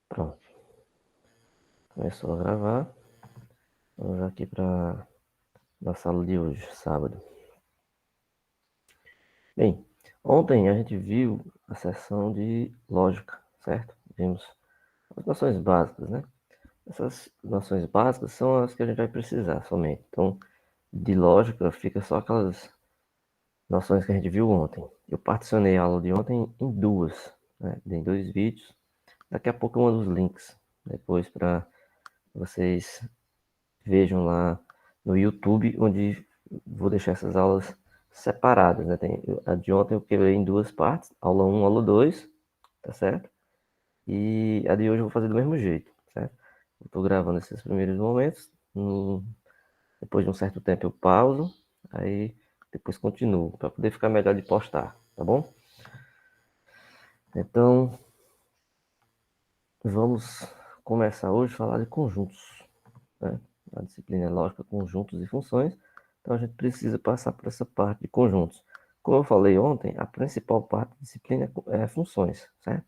Pronto. Começou a gravar. Vamos aqui para nossa aula de hoje, sábado. Bem, ontem a gente viu a sessão de lógica, certo? Vimos as noções básicas, né? Essas noções básicas são as que a gente vai precisar somente. Então, de lógica fica só aquelas noções que a gente viu ontem. Eu particionei a aula de ontem em duas, né? Em 2 vídeos. Daqui a pouco eu mando os links depois para vocês vejam lá no YouTube, onde vou deixar essas aulas separadas, né? A de ontem eu quebrei em 2 partes, aula 1, aula 2, tá certo? E a de hoje eu vou fazer do mesmo jeito, certo? Eu tô gravando esses primeiros momentos, depois de um certo tempo eu pauso, aí depois continuo, para poder ficar melhor de postar, tá bom? Então, vamos começar hoje a falar de conjuntos, né? A disciplina é lógica, conjuntos e funções. Então a gente precisa passar por essa parte de conjuntos. Como eu falei ontem, a principal parte da disciplina é funções, certo?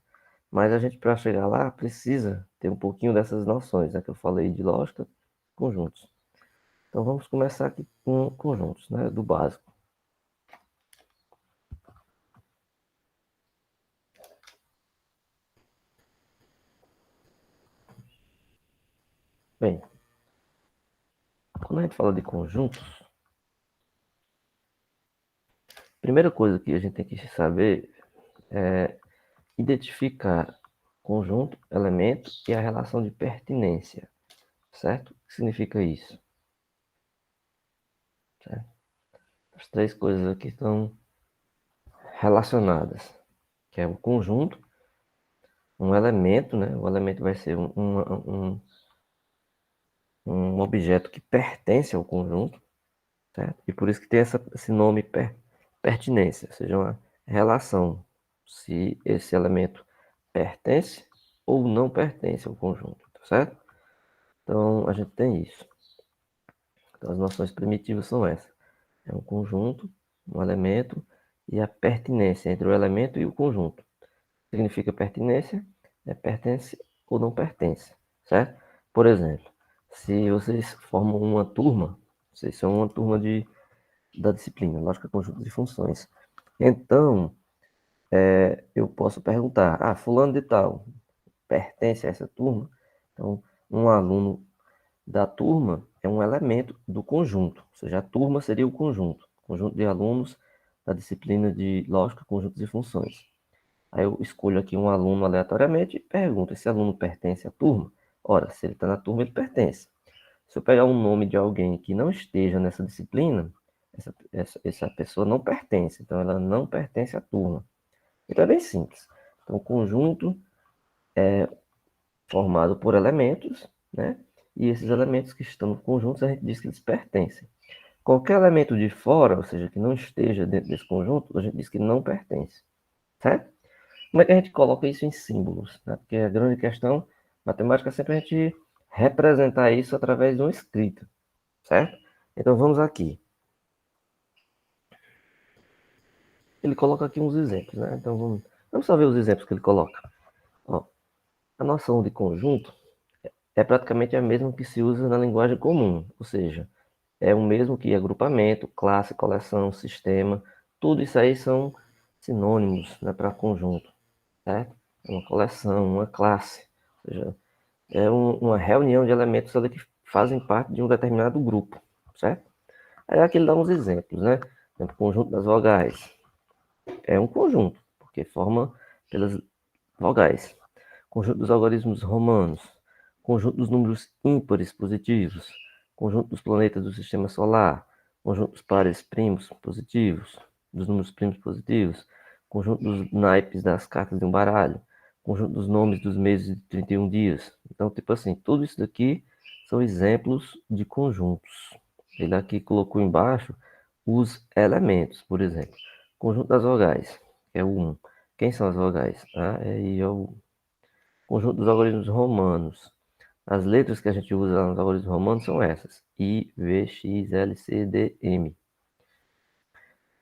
Mas a gente, para chegar lá, precisa ter um pouquinho dessas noções, né, que eu falei de lógica, conjuntos. Então vamos começar aqui com conjuntos, né, do básico. Bem, quando a gente fala de conjuntos, a primeira coisa que a gente tem que saber é identificar conjunto, elemento e a relação de pertinência, certo? O que significa isso? Certo? As 3 coisas aqui estão relacionadas, que é o conjunto, um elemento, né? O elemento vai ser um objeto que pertence ao conjunto, certo? E por isso que tem esse nome pertinência, ou seja, uma relação, se esse elemento pertence ou não pertence ao conjunto, tá certo? Então, a gente tem isso. Então, as noções primitivas são essas. É um conjunto, um elemento e a pertinência entre o elemento e o conjunto. Significa pertinência, pertence ou não pertence, certo? Por exemplo, se vocês formam uma turma, vocês são uma turma da disciplina, lógica, conjuntos e funções. Então, eu posso perguntar, fulano de tal pertence a essa turma? Então, um aluno da turma é um elemento do conjunto, ou seja, a turma seria o conjunto de alunos da disciplina de lógica, conjuntos e funções. Aí eu escolho aqui um aluno aleatoriamente e pergunto: esse aluno pertence à turma? Ora, se ele está na turma, ele pertence. Se eu pegar um nome de alguém que não esteja nessa disciplina, essa pessoa não pertence, então ela não pertence à turma. Então é bem simples. Então, o conjunto é formado por elementos, né? E esses elementos que estão conjuntos, a gente diz que eles pertencem. Qualquer elemento de fora, ou seja, que não esteja dentro desse conjunto, a gente diz que não pertence, certo? Como é que a gente coloca isso em símbolos, né? Porque a grande questão matemática é sempre a gente representar isso através de uma escrita, certo? Então vamos aqui. Ele coloca aqui uns exemplos, né? Então vamos só ver os exemplos que ele coloca. Ó, a noção de conjunto é praticamente a mesma que se usa na linguagem comum, ou seja, é o mesmo que agrupamento, classe, coleção, sistema, tudo isso aí são sinônimos, né, para conjunto, certo? Uma coleção, uma classe, ou seja, uma reunião de elementos ali que fazem parte de um determinado grupo, certo? Aí aqui ele dá uns exemplos, né? O conjunto das vogais é um conjunto, porque forma pelas vogais. Conjunto dos algarismos romanos, conjunto dos números ímpares positivos, conjunto dos planetas do sistema solar, conjunto dos pares primos positivos, dos números primos positivos, conjunto dos naipes das cartas de um baralho, conjunto dos nomes dos meses de 31 dias. Então, tipo assim, tudo isso daqui são exemplos de conjuntos. Ele aqui colocou embaixo os elementos, por exemplo. Conjunto das vogais, que é o 1. Quem são as vogais? É o conjunto dos algarismos romanos. As letras que a gente usa lá nos algarismos romanos são essas: I, V, X, L, C, D, M.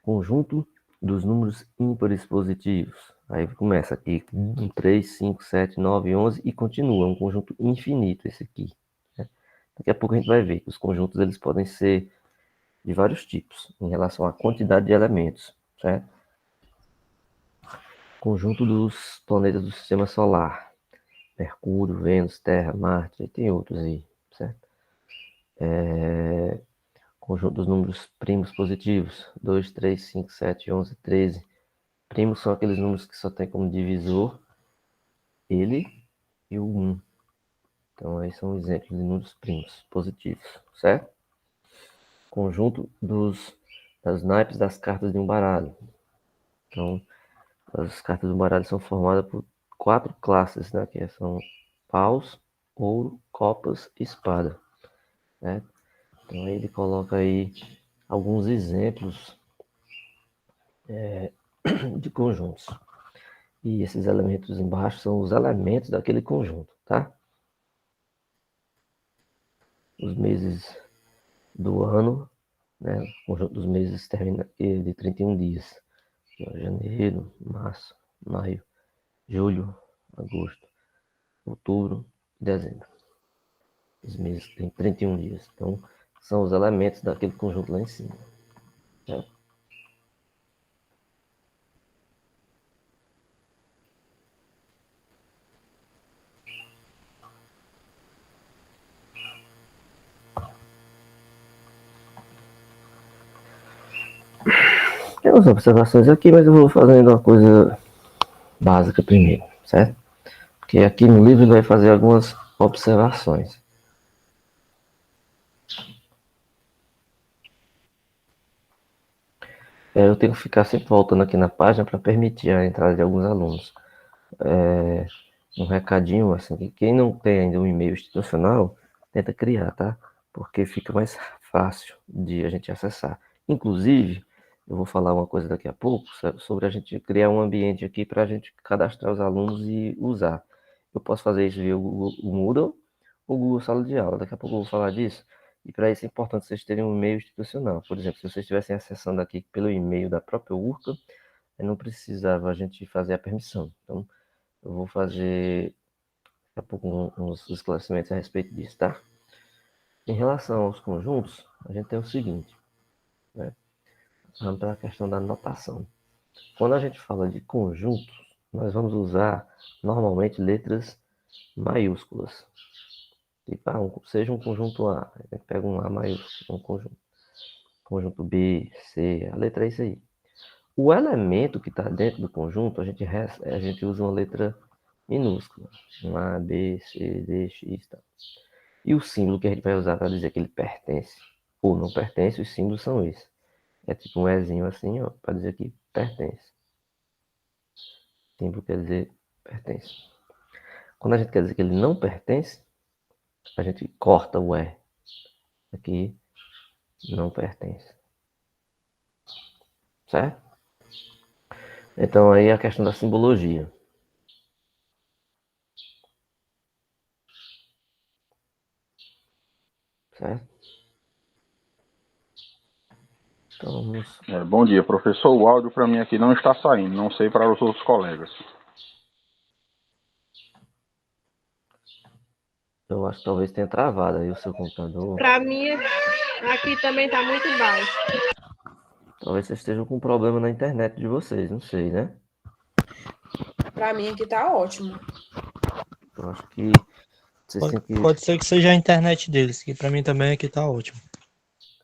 Conjunto dos números ímpares positivos. Aí começa aqui 1, 3, 5, 7, 9, 11 e continua. É um conjunto infinito esse aqui. Né? Daqui a pouco a gente vai ver que os conjuntos eles podem ser de vários tipos em relação à quantidade de elementos, certo? Conjunto dos planetas do Sistema Solar. Mercúrio, Vênus, Terra, Marte, e tem outros aí, certo? Conjunto dos números primos positivos. 2, 3, 5, 7, 11, 13. Primos são aqueles números que só tem como divisor ele e o 1. Então, aí são exemplos de números primos positivos, certo? Conjunto das naipes das cartas de um baralho. Então, as cartas do baralho são formadas por 4 classes, né? Que são paus, ouro, copas e espada, né? Então, aí ele coloca aí alguns exemplos de conjuntos. E esses elementos embaixo são os elementos daquele conjunto, tá? Os meses do ano, né? O conjunto dos meses termina aqui de 31 dias. Janeiro, março, maio, julho, agosto, outubro e dezembro. Os meses têm 31 dias. Então, são os elementos daquele conjunto lá em cima. Certo? Tem umas observações aqui, mas eu vou fazendo uma coisa básica primeiro, certo? Porque aqui no livro ele vai fazer algumas observações. Eu tenho que ficar sempre voltando aqui na página para permitir a entrada de alguns alunos. Um recadinho, assim, que quem não tem ainda um e-mail institucional, tenta criar, tá? Porque fica mais fácil de a gente acessar. Inclusive, eu vou falar uma coisa daqui a pouco sobre a gente criar um ambiente aqui para a gente cadastrar os alunos e usar. Eu posso fazer isso via o Moodle ou o Google Sala de Aula. Daqui a pouco eu vou falar disso. E para isso é importante vocês terem um e-mail institucional. Por exemplo, se vocês estivessem acessando aqui pelo e-mail da própria URCA, não precisava a gente fazer a permissão. Então, eu vou fazer daqui a pouco uns esclarecimentos a respeito disso, tá? Em relação aos conjuntos, a gente tem o seguinte, né? Vamos para a questão da notação. Quando a gente fala de conjuntos, nós vamos usar normalmente letras maiúsculas. Tipo, seja um conjunto A, a gente pega um A maiúsculo, um conjunto. Conjunto B, C, a letra é isso aí. O elemento que está dentro do conjunto, a gente usa uma letra minúscula. Um A, B, C, D, X, tá? E o símbolo que a gente vai usar para dizer que ele pertence ou não pertence, os símbolos são esses. É tipo um Ezinho assim, ó, para dizer que pertence. Símbolo quer dizer pertence. Quando a gente quer dizer que ele não pertence, a gente corta o E. Aqui não pertence. Certo? Então aí a questão da simbologia. Certo? Então vamos... Bom dia, professor. O áudio para mim aqui não está saindo, não sei para os outros colegas. Eu acho que talvez tenha travado aí o seu computador. Para mim, aqui também está muito baixo. Talvez vocês estejam com um problema na internet de vocês, não sei, né? Para mim aqui está ótimo. Eu acho que vocês têm que... Pode ser que seja a internet deles, que para mim também aqui tá ótimo.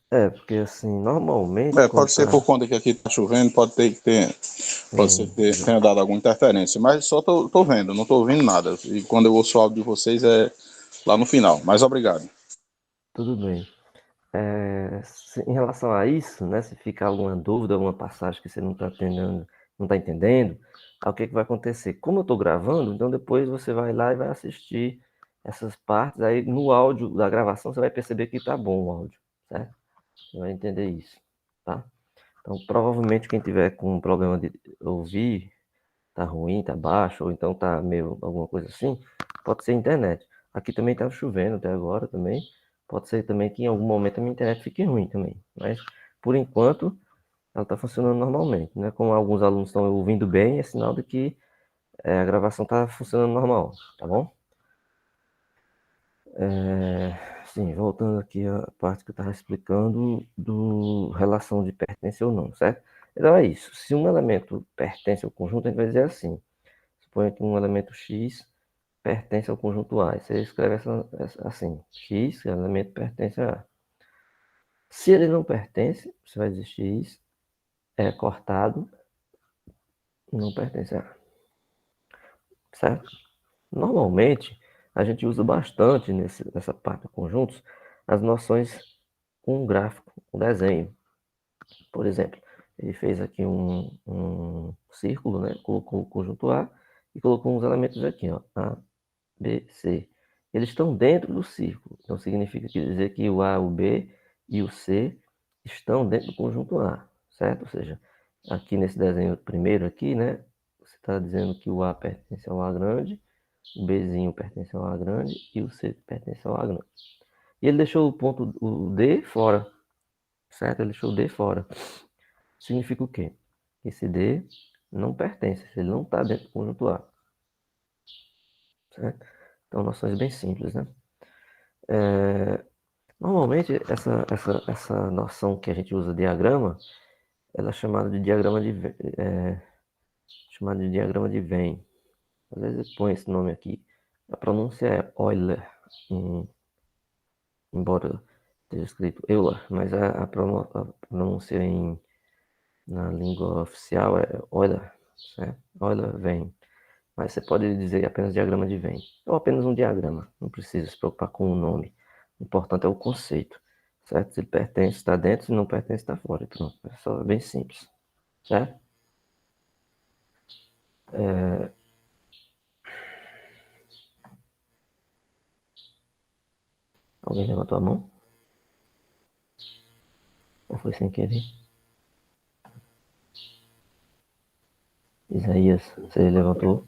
Porque assim, normalmente... Pode ser por conta que aqui está chovendo, pode ser que tenha dado alguma interferência, mas só tô vendo, não estou ouvindo nada. E quando eu ouço o áudio de vocês é lá no final. Mas obrigado. Tudo bem. Em relação a isso, né, se ficar alguma dúvida, alguma passagem que você não está entendendo, aí o que vai acontecer? Como eu estou gravando, então depois você vai lá e vai assistir essas partes, aí no áudio da gravação você vai perceber que está bom o áudio, certo? Você vai entender isso, tá? Então, provavelmente quem tiver com problema de ouvir, tá ruim, tá baixo, ou então tá meio alguma coisa assim, pode ser internet. Aqui também tá chovendo até agora também. Pode ser também que em algum momento a minha internet fique ruim também. Mas, por enquanto, ela está funcionando normalmente, né? Como alguns alunos estão ouvindo bem, é sinal de que A gravação tá funcionando normal, tá bom? Sim, voltando aqui à parte que eu estava explicando do relação de pertence ou não, certo? Então é isso. Se um elemento pertence ao conjunto, a gente vai dizer assim. Suponha que um elemento X pertence ao conjunto A. E você escreve assim. X, que é o elemento pertence a A. Se ele não pertence, você vai dizer X é cortado, não pertence a A. Certo? Normalmente, a gente usa bastante nessa parte de conjuntos as noções com um gráfico, um desenho. Por exemplo, ele fez aqui um círculo, né? Colocou o conjunto A e colocou uns elementos aqui, ó, A, B, C. Eles estão dentro do círculo, então significa dizer que o A, o B e o C estão dentro do conjunto A, certo? Ou seja, aqui nesse desenho primeiro aqui, né? Você está dizendo que o A pertence ao A grande, o Bzinho pertence ao A grande e o C pertence ao A grande. E ele deixou o ponto, o D fora, certo? Ele deixou o D fora. Significa o quê? Esse D não pertence, ele não está dentro do conjunto A. Certo? Então, noções bem simples, né? Normalmente, essa noção que a gente usa diagrama, ela é chamada de diagrama de diagrama de Venn. Às vezes põe esse nome aqui. A pronúncia é Euler, embora esteja escrito Euler, mas a pronúncia na língua oficial é Euler, certo? Euler Venn. Mas você pode dizer apenas diagrama de Venn, ou apenas um diagrama, não precisa se preocupar com o nome. O importante é o conceito, certo? Se ele pertence, está dentro, se não pertence, está fora. E pronto, é só bem simples, certo? Alguém levantou a mão? Ou foi sem querer? Isaías, você levantou?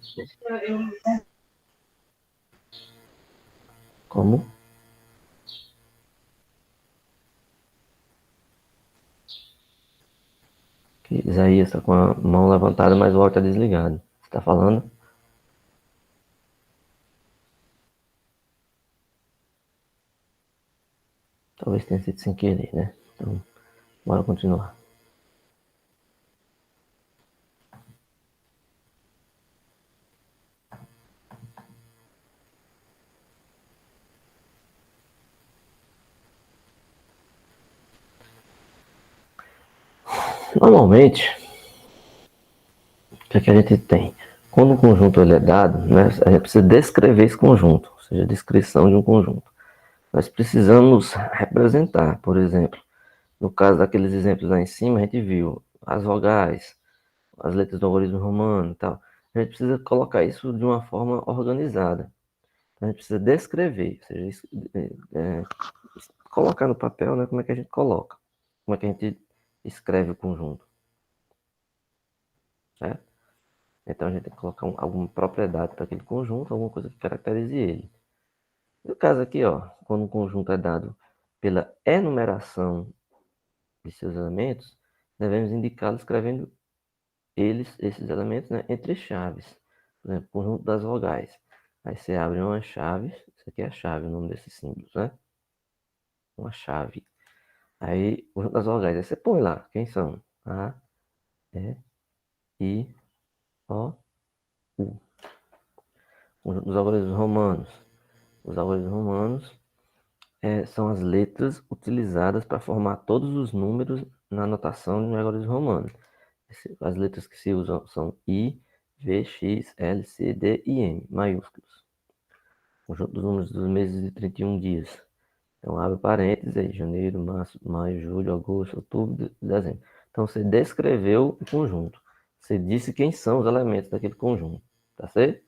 Como? Que Isaías está com a mão levantada, mas o áudio está desligado. Você está falando? Talvez tenha sido sem querer, né? Então, bora continuar. Normalmente, o que é que a gente tem? Quando um conjunto ele é dado, né, a gente precisa descrever esse conjunto, ou seja, a descrição de um conjunto. Nós precisamos representar, por exemplo, no caso daqueles exemplos lá em cima, a gente viu as vogais, as letras do algarismo romano e tal. A gente precisa colocar isso de uma forma organizada. A gente precisa descrever, ou seja, colocar no papel, né, como é que a gente coloca, como é que a gente escreve o conjunto, certo? Então a gente tem que colocar alguma propriedade para aquele conjunto, alguma coisa que caracterize ele. No caso aqui, ó, quando um conjunto é dado pela enumeração de seus elementos, devemos indicá-los escrevendo esses elementos, né, entre chaves. Por exemplo, conjunto das vogais. Aí você abre uma chave, isso aqui é a chave, o nome desses símbolos, né? Uma chave. Aí, conjunto das vogais, aí você põe lá, quem são? A, E, I, O, U. Conjunto dos algarismos romanos. Os algarismos romanos são as letras utilizadas para formar todos os números na notação de um algarismo romano. As letras que se usam são I, V, X, L, C, D e M, maiúsculos. Conjunto dos números dos meses de 31 dias. Então, abre parênteses aí, janeiro, março, maio, julho, agosto, outubro, dezembro. Então, você descreveu o conjunto. Você disse quem são os elementos daquele conjunto. Tá certo?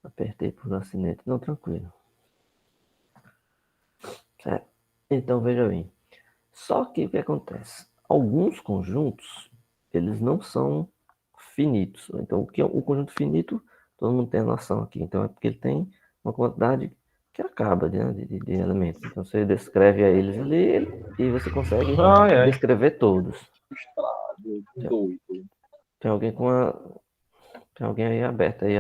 Apertei por acidente. Não, tranquilo. Certo? Então, veja bem. Só que o que acontece? Alguns conjuntos, eles não são finitos. Então, o que é o conjunto finito, todo mundo tem a noção aqui. Então, é porque ele tem uma quantidade que acaba, né, de elementos. Então, você descreve a eles ali e você consegue descrever todos. Doido. Tem alguém com a. Tem alguém aí aberto aí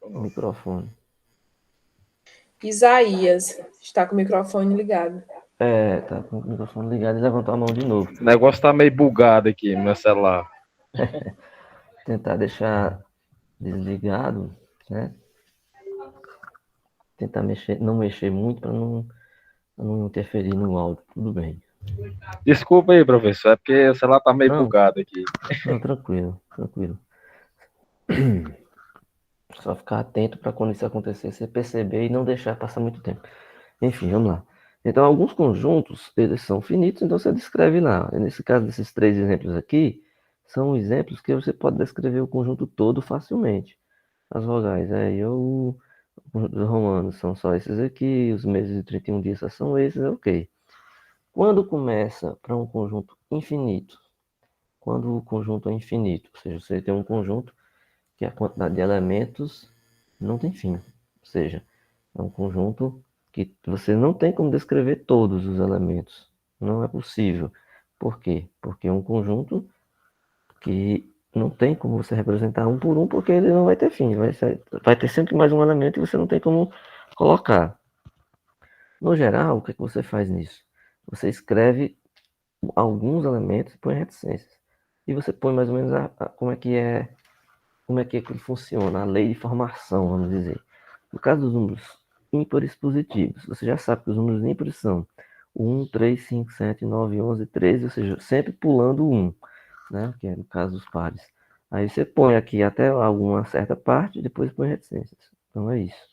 o microfone. Isaías está com o microfone ligado. Tá com o microfone ligado e levantou a mão de novo. O negócio tá meio bugado aqui no meu celular. Tentar deixar desligado, né? Tentar não mexer muito para não interferir no áudio. Tudo bem. Desculpa aí, professor, é porque o celular tá meio Não, bugado aqui. não, tranquilo. Só ficar atento para quando isso acontecer, você perceber e não deixar passar muito tempo. Enfim, vamos lá. Então, alguns conjuntos, eles são finitos, então você descreve lá. Nesse caso desses 3 exemplos aqui, são exemplos que você pode descrever o conjunto todo facilmente. As vogais, os romanos são só esses aqui, os meses de 31 dias só são esses, ok. Quando começa para um conjunto infinito, quando o conjunto é infinito, ou seja, você tem um conjunto que a quantidade de elementos não tem fim. Ou seja, é um conjunto que você não tem como descrever todos os elementos. Não é possível. Por quê? Porque é um conjunto que não tem como você representar um por um, porque ele não vai ter fim. Vai ter sempre mais um elemento e você não tem como colocar. No geral, o que você faz nisso? Você escreve alguns elementos e põe reticências. E você põe mais ou menos como é que funciona a lei de formação, vamos dizer. No caso dos números ímpares positivos, você já sabe que os números ímpares são 1, 3, 5, 7, 9, 11, 13, ou seja, sempre pulando 1, né? Que é no caso dos pares. Aí você põe aqui até alguma certa parte e depois põe reticências. Então é isso.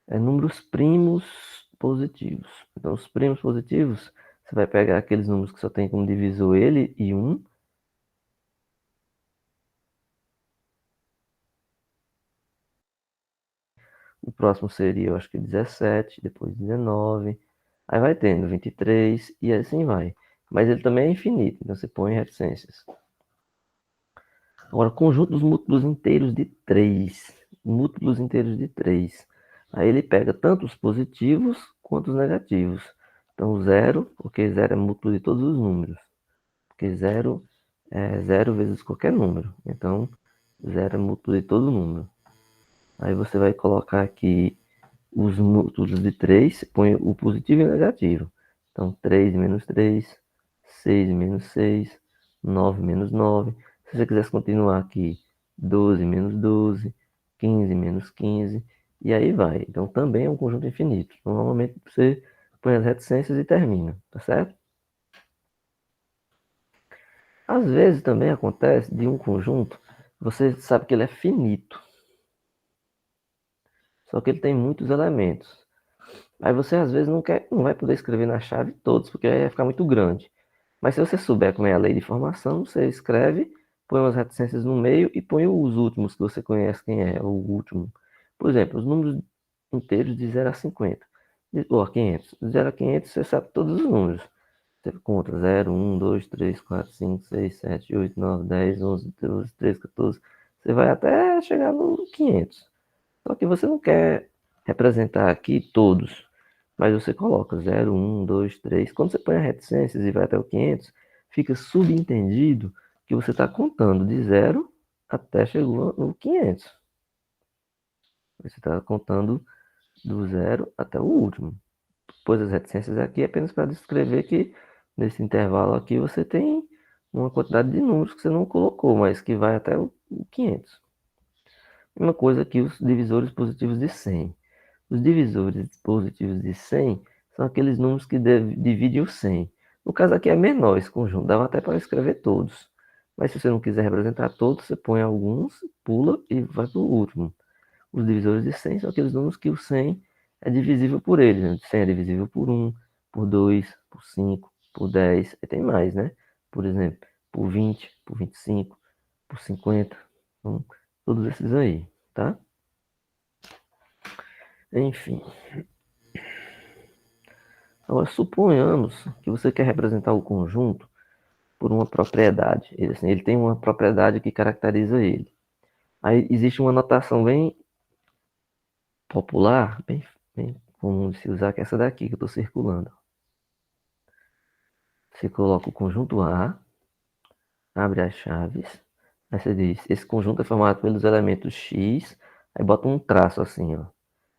Números primos positivos. Então, os primos positivos, você vai pegar aqueles números que só tem como divisor ele e 1. O próximo seria, eu acho que 17, depois 19. Aí vai tendo 23 e assim vai. Mas ele também é infinito, então você põe reticências. Agora, conjunto dos múltiplos inteiros de 3. Múltiplos inteiros de 3. Aí ele pega tanto os positivos quanto os negativos. Então, 0, porque 0 é múltiplo de todos os números. Porque 0 é 0 vezes qualquer número. Então, 0 é múltiplo de todo número. Aí você vai colocar aqui os múltiplos de 3, põe o positivo e o negativo. Então, 3 menos 3, 6 menos 6, 9 menos 9. Se você quisesse continuar aqui, 12 menos 12, 15 menos 15, e aí vai. Então, também é um conjunto infinito. Então, normalmente, você põe as reticências e termina, tá certo? Às vezes, também acontece de um conjunto, você sabe que ele é finito. Só que ele tem muitos elementos. Aí você às vezes não vai poder escrever na chave todos, porque aí vai ficar muito grande. Mas se você souber como é a lei de formação, você escreve, põe umas reticências no meio e põe os últimos que você conhece quem é, o último. Por exemplo, os números inteiros de 0 a 50. Ou a 500. De 0 a 500 você sabe todos os números. Você conta 0, 1, 2, 3, 4, 5, 6, 7, 8, 9, 10, 11, 12, 13, 14. Você vai até chegar no 500. Só que você não quer representar aqui todos, mas você coloca 0, 1, 2, 3. Quando você põe as reticências e vai até o 500, fica subentendido que você está contando de 0 até chegou no 500. Você está contando do 0 até o último. Pois as reticências aqui é apenas para descrever que nesse intervalo aqui você tem uma quantidade de números que você não colocou, mas que vai até o 500. Mesma coisa que os divisores positivos de 100. Os divisores positivos de 100 são aqueles números que dividem o 100. No caso aqui é menor esse conjunto, dava até para escrever todos. Mas se você não quiser representar todos, você põe alguns, pula e vai para o último. Os divisores de 100 são aqueles números que o 100 é divisível por eles. Né? 100 é divisível por 1, por 2, por 5, por 10, e tem mais, né? Por exemplo, por 20, por 25, por 50. Então, todos esses aí, tá? Enfim. Agora, suponhamos que você quer representar o conjunto por uma propriedade. Ele tem uma propriedade que caracteriza ele. Aí existe uma notação bem popular, bem comum de se usar, que é essa daqui que eu estou circulando. Você coloca o conjunto A, abre as chaves. Aí você diz, esse conjunto é formado pelos elementos X, aí bota um traço assim, ó.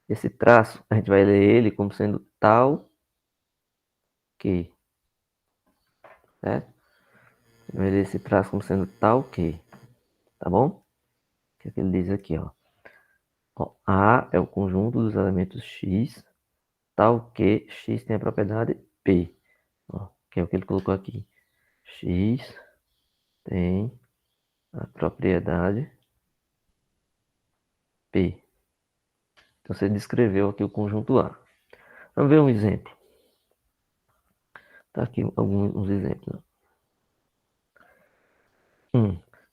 Esse traço, a gente vai ler ele como sendo tal que, certo? Vai ler esse traço como sendo tal que, tá bom? O que é que ele diz aqui, ó? Ó, A é o conjunto dos elementos X, tal que X tem a propriedade P, ó, que é o que ele colocou aqui. X tem a propriedade P. Então você descreveu aqui o conjunto A. Vamos ver um exemplo. Tá aqui alguns exemplos.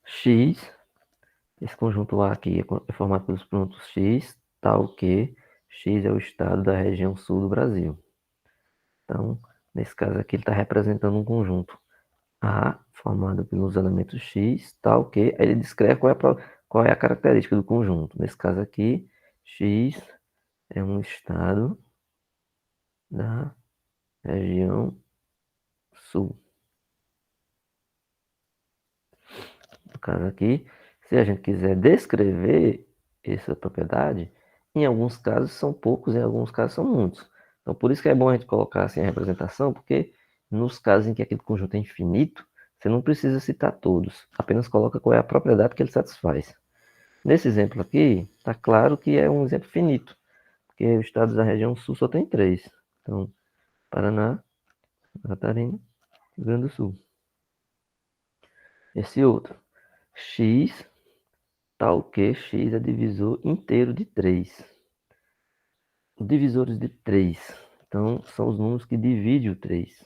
X, esse conjunto A aqui é formado pelos pontos X, tal que X é o estado da região sul do Brasil. Então, nesse caso aqui, ele está representando um conjunto A, formado pelos elementos X, tal que, aí ele descreve qual é a característica do conjunto. Nesse caso aqui, X é um estado da região sul. No caso aqui, se a gente quiser descrever essa propriedade, em alguns casos são poucos, em alguns casos são muitos. Então, por isso que é bom a gente colocar assim a representação, porque nos casos em que aquele conjunto é infinito, você não precisa citar todos, apenas coloca qual é a propriedade que ele satisfaz. Nesse exemplo aqui, está claro que é um exemplo finito, porque os estados da região sul só tem três. Então, Paraná, Catarina, Rio Grande do Sul. Esse outro, x tal que x é divisor inteiro de 3. Divisores de 3. Então, são os números que dividem o 3.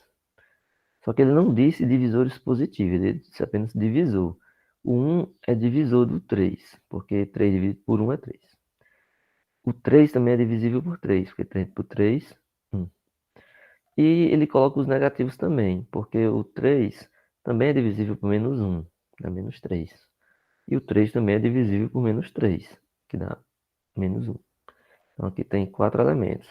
Só que ele não disse divisores positivos, ele disse apenas divisor. O 1 é divisor do 3, porque 3 dividido por 1 é 3. O 3 também é divisível por 3, porque 3 por 3, 1. E ele coloca os negativos também, porque o 3 também é divisível por menos 1, dá menos 3. E o 3 também é divisível por menos 3, que dá menos 1. Então aqui tem 4 elementos.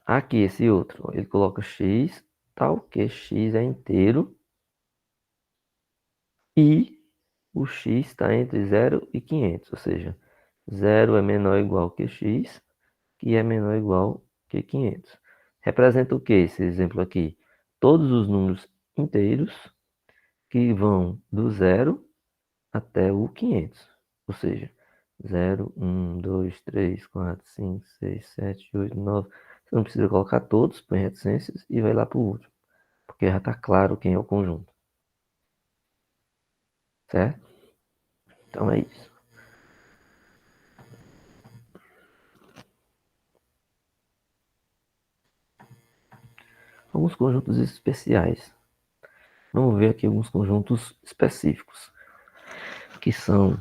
Aqui esse outro, ele coloca x, tal que x é inteiro e o x está entre 0 e 500, ou seja, 0 é menor ou igual que x, que é menor ou igual que 500. Representa o que esse exemplo aqui? Todos os números inteiros que vão do 0 até o 500, ou seja, 0, 1, 2, 3, 4, 5, 6, 7, 8, 9. Você não precisa colocar todos, põe reticências e vai lá para o último, porque já está claro quem é o conjunto. Certo? Então é isso. Alguns conjuntos especiais. Vamos ver aqui alguns conjuntos específicos, que são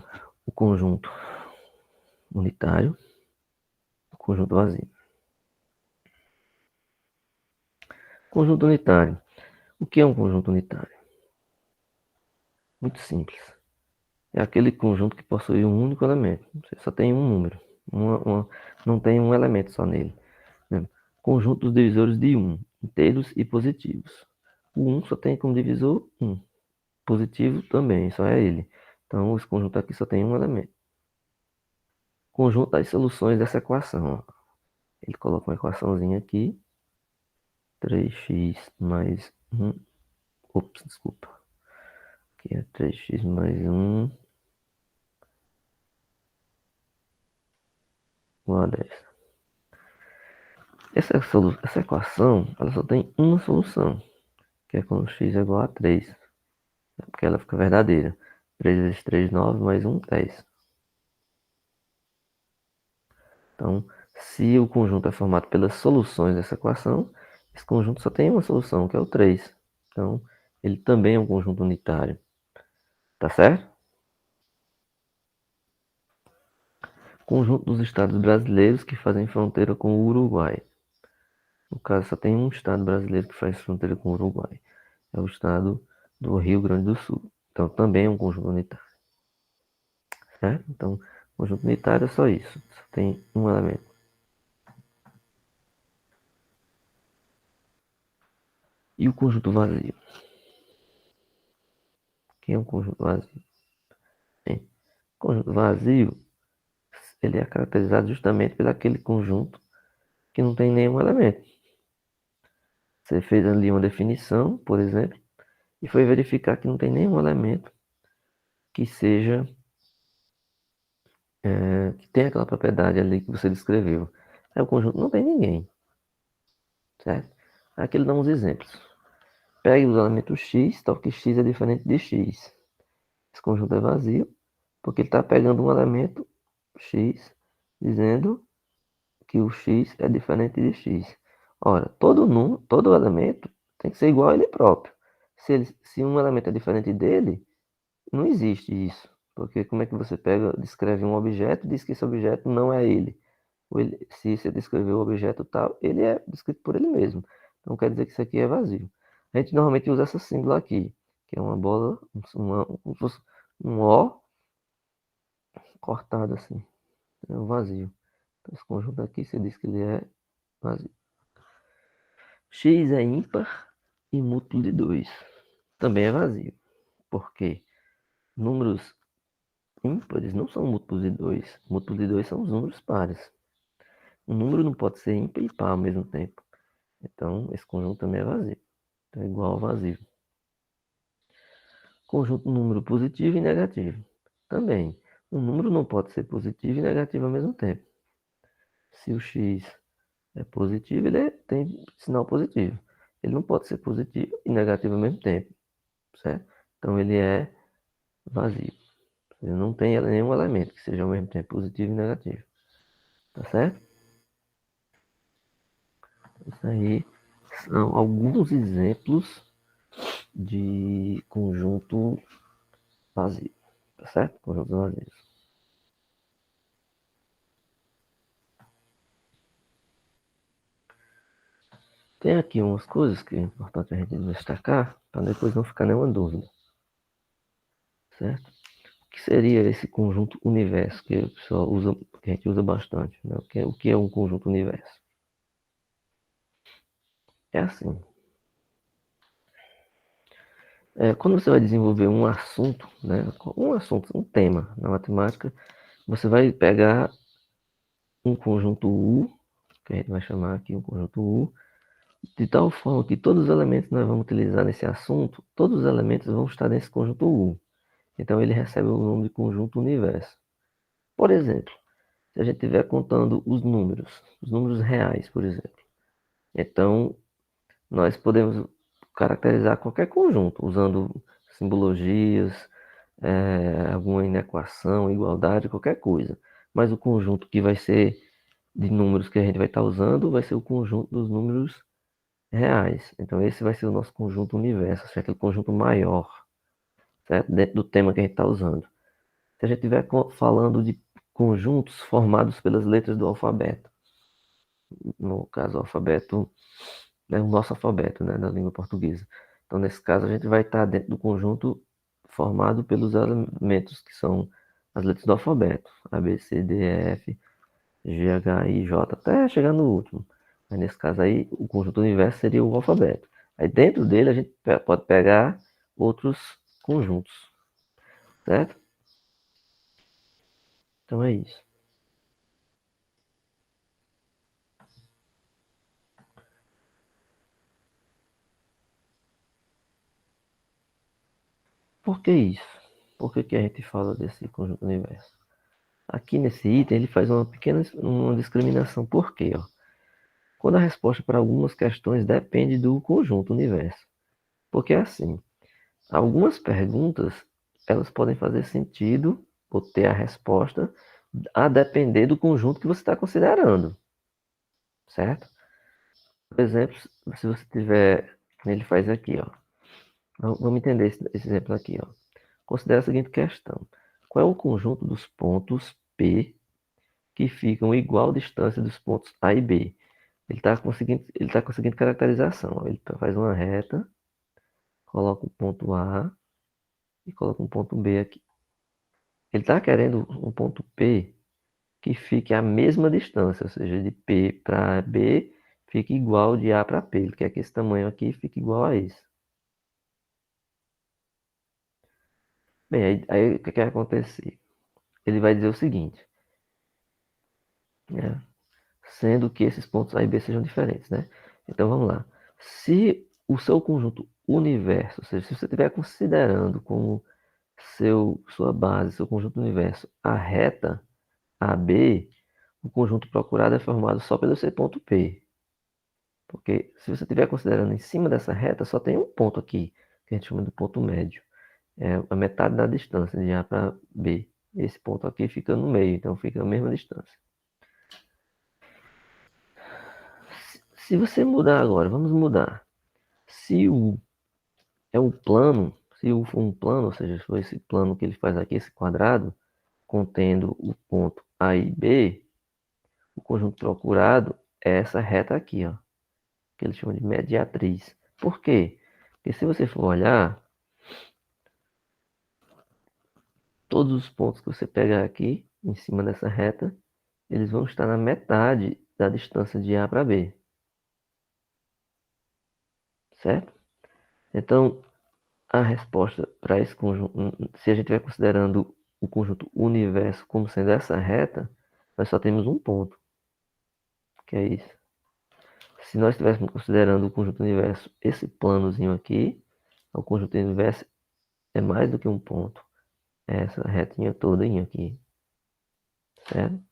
o conjunto unitário, o conjunto vazio. Conjunto unitário. O que é um conjunto unitário? Muito simples. É aquele conjunto que possui um único elemento. Você só tem um número. Não tem um elemento só nele. Né? Conjunto dos divisores de 1, inteiros e positivos. O 1 só tem como divisor 1. Positivo também, só é ele. Então, esse conjunto aqui só tem um elemento. Conjunto das soluções dessa equação. Ó. Ele coloca uma equaçãozinha aqui. 3x mais 1. Ops, desculpa. Aqui é 3x mais 1 igual a 10. Essa equação, ela só tem uma solução, que é quando x é igual a 3, porque ela fica verdadeira. 3 vezes 3, 9, mais 1, 10. Então, se o conjunto é formado pelas soluções dessa equação, esse conjunto só tem uma solução, que é o 3. Então, ele também é um conjunto unitário. Tá certo? Conjunto dos estados brasileiros que fazem fronteira com o Uruguai. No caso, só tem um estado brasileiro que faz fronteira com o Uruguai. É o estado do Rio Grande do Sul. Então, também é um conjunto unitário. Certo? Então, conjunto unitário é só isso. Só tem um elemento. E o conjunto vazio? que é um conjunto vazio? Bem, conjunto vazio, ele é caracterizado justamente por aquele conjunto que não tem nenhum elemento. Você fez ali uma definição, por exemplo, e foi verificar que não tem nenhum elemento que seja, que tenha aquela propriedade ali que você descreveu. Aí o conjunto não tem ninguém, certo? Aqui ele dá uns exemplos. Pegue os elementos x, tal que x é diferente de x. Esse conjunto é vazio, porque ele está pegando um elemento x, dizendo que o x é diferente de x. Ora, todo elemento tem que ser igual a ele próprio. Se um elemento é diferente dele, não existe isso. Porque como é que você descreve um objeto e diz que esse objeto não é ele? Se você descrever o objeto tal, ele é descrito por ele mesmo. Então quer dizer que isso aqui é vazio. A gente normalmente usa essa símbolo aqui, que é uma bola, um O cortado assim. É um vazio. Então, esse conjunto aqui, você diz que ele é vazio. X é ímpar e múltiplo de 2. Também é vazio. Por quê? Números ímpares não são múltiplos de 2. Múltiplos de 2 são os números pares. Um número não pode ser ímpar e par ao mesmo tempo. Então, esse conjunto também é vazio. Então, é igual ao vazio. Conjunto número positivo e negativo. Também, um número não pode ser positivo e negativo ao mesmo tempo. Se o x é positivo, tem sinal positivo. Ele não pode ser positivo e negativo ao mesmo tempo, certo? Então, ele é vazio. Ele não tem nenhum elemento que seja ao mesmo tempo positivo e negativo. Tá certo? Isso aí são alguns exemplos de conjunto vazio. Tá certo? Conjuntos vazios. Tem aqui umas coisas que é importante a gente destacar para depois não ficar nenhuma dúvida. Certo? O que seria esse conjunto universo que o pessoal usa, que a gente usa bastante? Né? O que é um conjunto universo? É assim. Quando você vai desenvolver um assunto, né? Um tema na matemática, você vai pegar um conjunto U, que a gente vai chamar aqui um conjunto U, de tal forma que todos os elementos que nós vamos utilizar nesse assunto, todos os elementos vão estar nesse conjunto U. Então ele recebe o nome de conjunto universo. Por exemplo, se a gente estiver contando os números reais, por exemplo. Então, nós podemos caracterizar qualquer conjunto usando simbologias, alguma inequação, igualdade, qualquer coisa. Mas o conjunto que vai ser de números que a gente vai estar usando vai ser o conjunto dos números reais. Então, esse vai ser o nosso conjunto universo, seja, aquele conjunto maior, certo? Dentro do tema que a gente está usando. Se a gente estiver falando de conjuntos formados pelas letras do alfabeto, no caso, o alfabeto é o nosso alfabeto, né, da língua portuguesa. Então, nesse caso, a gente vai estar dentro do conjunto formado pelos elementos que são as letras do alfabeto, A, B, C, D, E, F, G, H, I, J, até chegar no último. Mas nesse caso aí, o conjunto universo seria o alfabeto. Aí dentro dele a gente pode pegar outros conjuntos, certo? Então é isso. Por que isso? Por que a gente fala desse conjunto universo? Aqui nesse item ele faz uma pequena discriminação. Por quê? Ó? Quando a resposta para algumas questões depende do conjunto universo. Porque é assim, algumas perguntas elas podem fazer sentido ou ter a resposta a depender do conjunto que você está considerando, certo? Por exemplo, se você tiver, ele faz aqui, ó. Vamos entender esse exemplo aqui, ó. Considere a seguinte questão: qual é o conjunto dos pontos P que ficam igual distância dos pontos A e B? Ele tá conseguindo caracterização. Ó. Ele faz uma reta, coloca um ponto A e coloca um ponto B aqui. Ele está querendo um ponto P que fique a mesma distância, ou seja, de P para B fique igual de A para P. Ele quer que esse tamanho aqui fique igual a esse. Bem, aí o que que vai acontecer? Ele vai dizer o seguinte, né? Sendo que esses pontos A e B sejam diferentes, né? Então vamos lá. Se o seu conjunto universo, ou seja, se você estiver considerando como sua base, seu conjunto universo, a reta AB, o conjunto procurado é formado só pelo seu ponto P. Porque se você estiver considerando em cima dessa reta, só tem um ponto aqui, que a gente chama de ponto médio. É a metade da distância de A para B. Esse ponto aqui fica no meio, então fica a mesma distância. Se você mudar agora, vamos mudar. Se o é um plano, se o for um plano, ou seja, se for esse plano que ele faz aqui, esse quadrado, contendo o ponto A e B, o conjunto procurado é essa reta aqui, ó, que ele chama de mediatriz. Por quê? Porque se você for olhar, todos os pontos que você pegar aqui, em cima dessa reta, eles vão estar na metade da distância de A para B. Certo? Então, a resposta para esse conjunto, se a gente estiver considerando o conjunto universo como sendo essa reta, nós só temos um ponto, que é isso. Se nós estivéssemos considerando o conjunto universo esse planozinho aqui, o conjunto universo é mais do que um ponto. É essa retinha toda aqui, certo?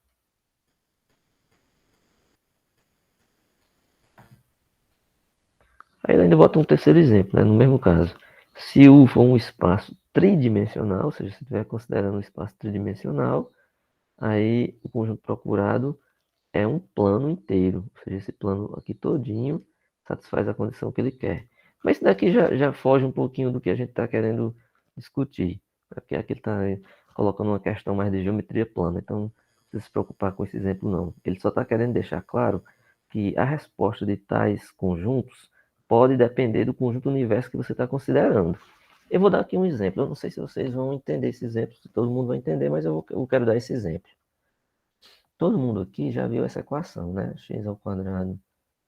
Aí ele ainda bota um terceiro exemplo, né? No mesmo caso. Se U for um espaço tridimensional, ou seja, se estiver considerando um espaço tridimensional, aí o conjunto procurado é um plano inteiro. Ou seja, esse plano aqui todinho satisfaz a condição que ele quer. Mas isso daqui já foge um pouquinho do que a gente está querendo discutir. Porque aqui ele está colocando uma questão mais de geometria plana. Então, não precisa se preocupar com esse exemplo, não. Ele só está querendo deixar claro que a resposta de tais conjuntos pode depender do conjunto universo que você está considerando. Eu vou dar aqui um exemplo. Eu não sei se vocês vão entender esse exemplo, se todo mundo vai entender, mas eu quero dar esse exemplo. Todo mundo aqui já viu essa equação, né? X ao quadrado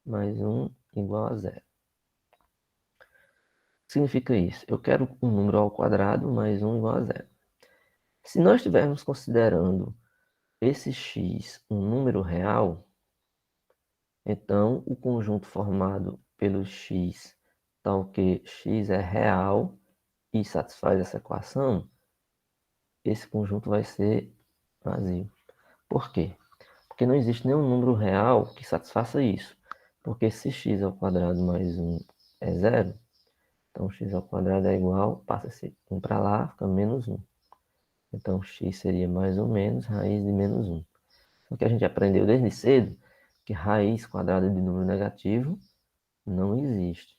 mais 1 igual a zero. Significa isso. Eu quero um número ao quadrado mais 1 igual a zero. Se nós estivermos considerando esse x um número real, então o conjunto formado pelo x, tal que x é real e satisfaz essa equação, esse conjunto vai ser vazio. Por quê? Porque não existe nenhum número real que satisfaça isso. Porque se x ao quadrado mais 1 é zero, então x ao quadrado é igual, passa-se 1 para lá, fica menos 1. Então x seria mais ou menos raiz de menos 1. O que a gente aprendeu desde cedo, que raiz quadrada de número negativo não existe.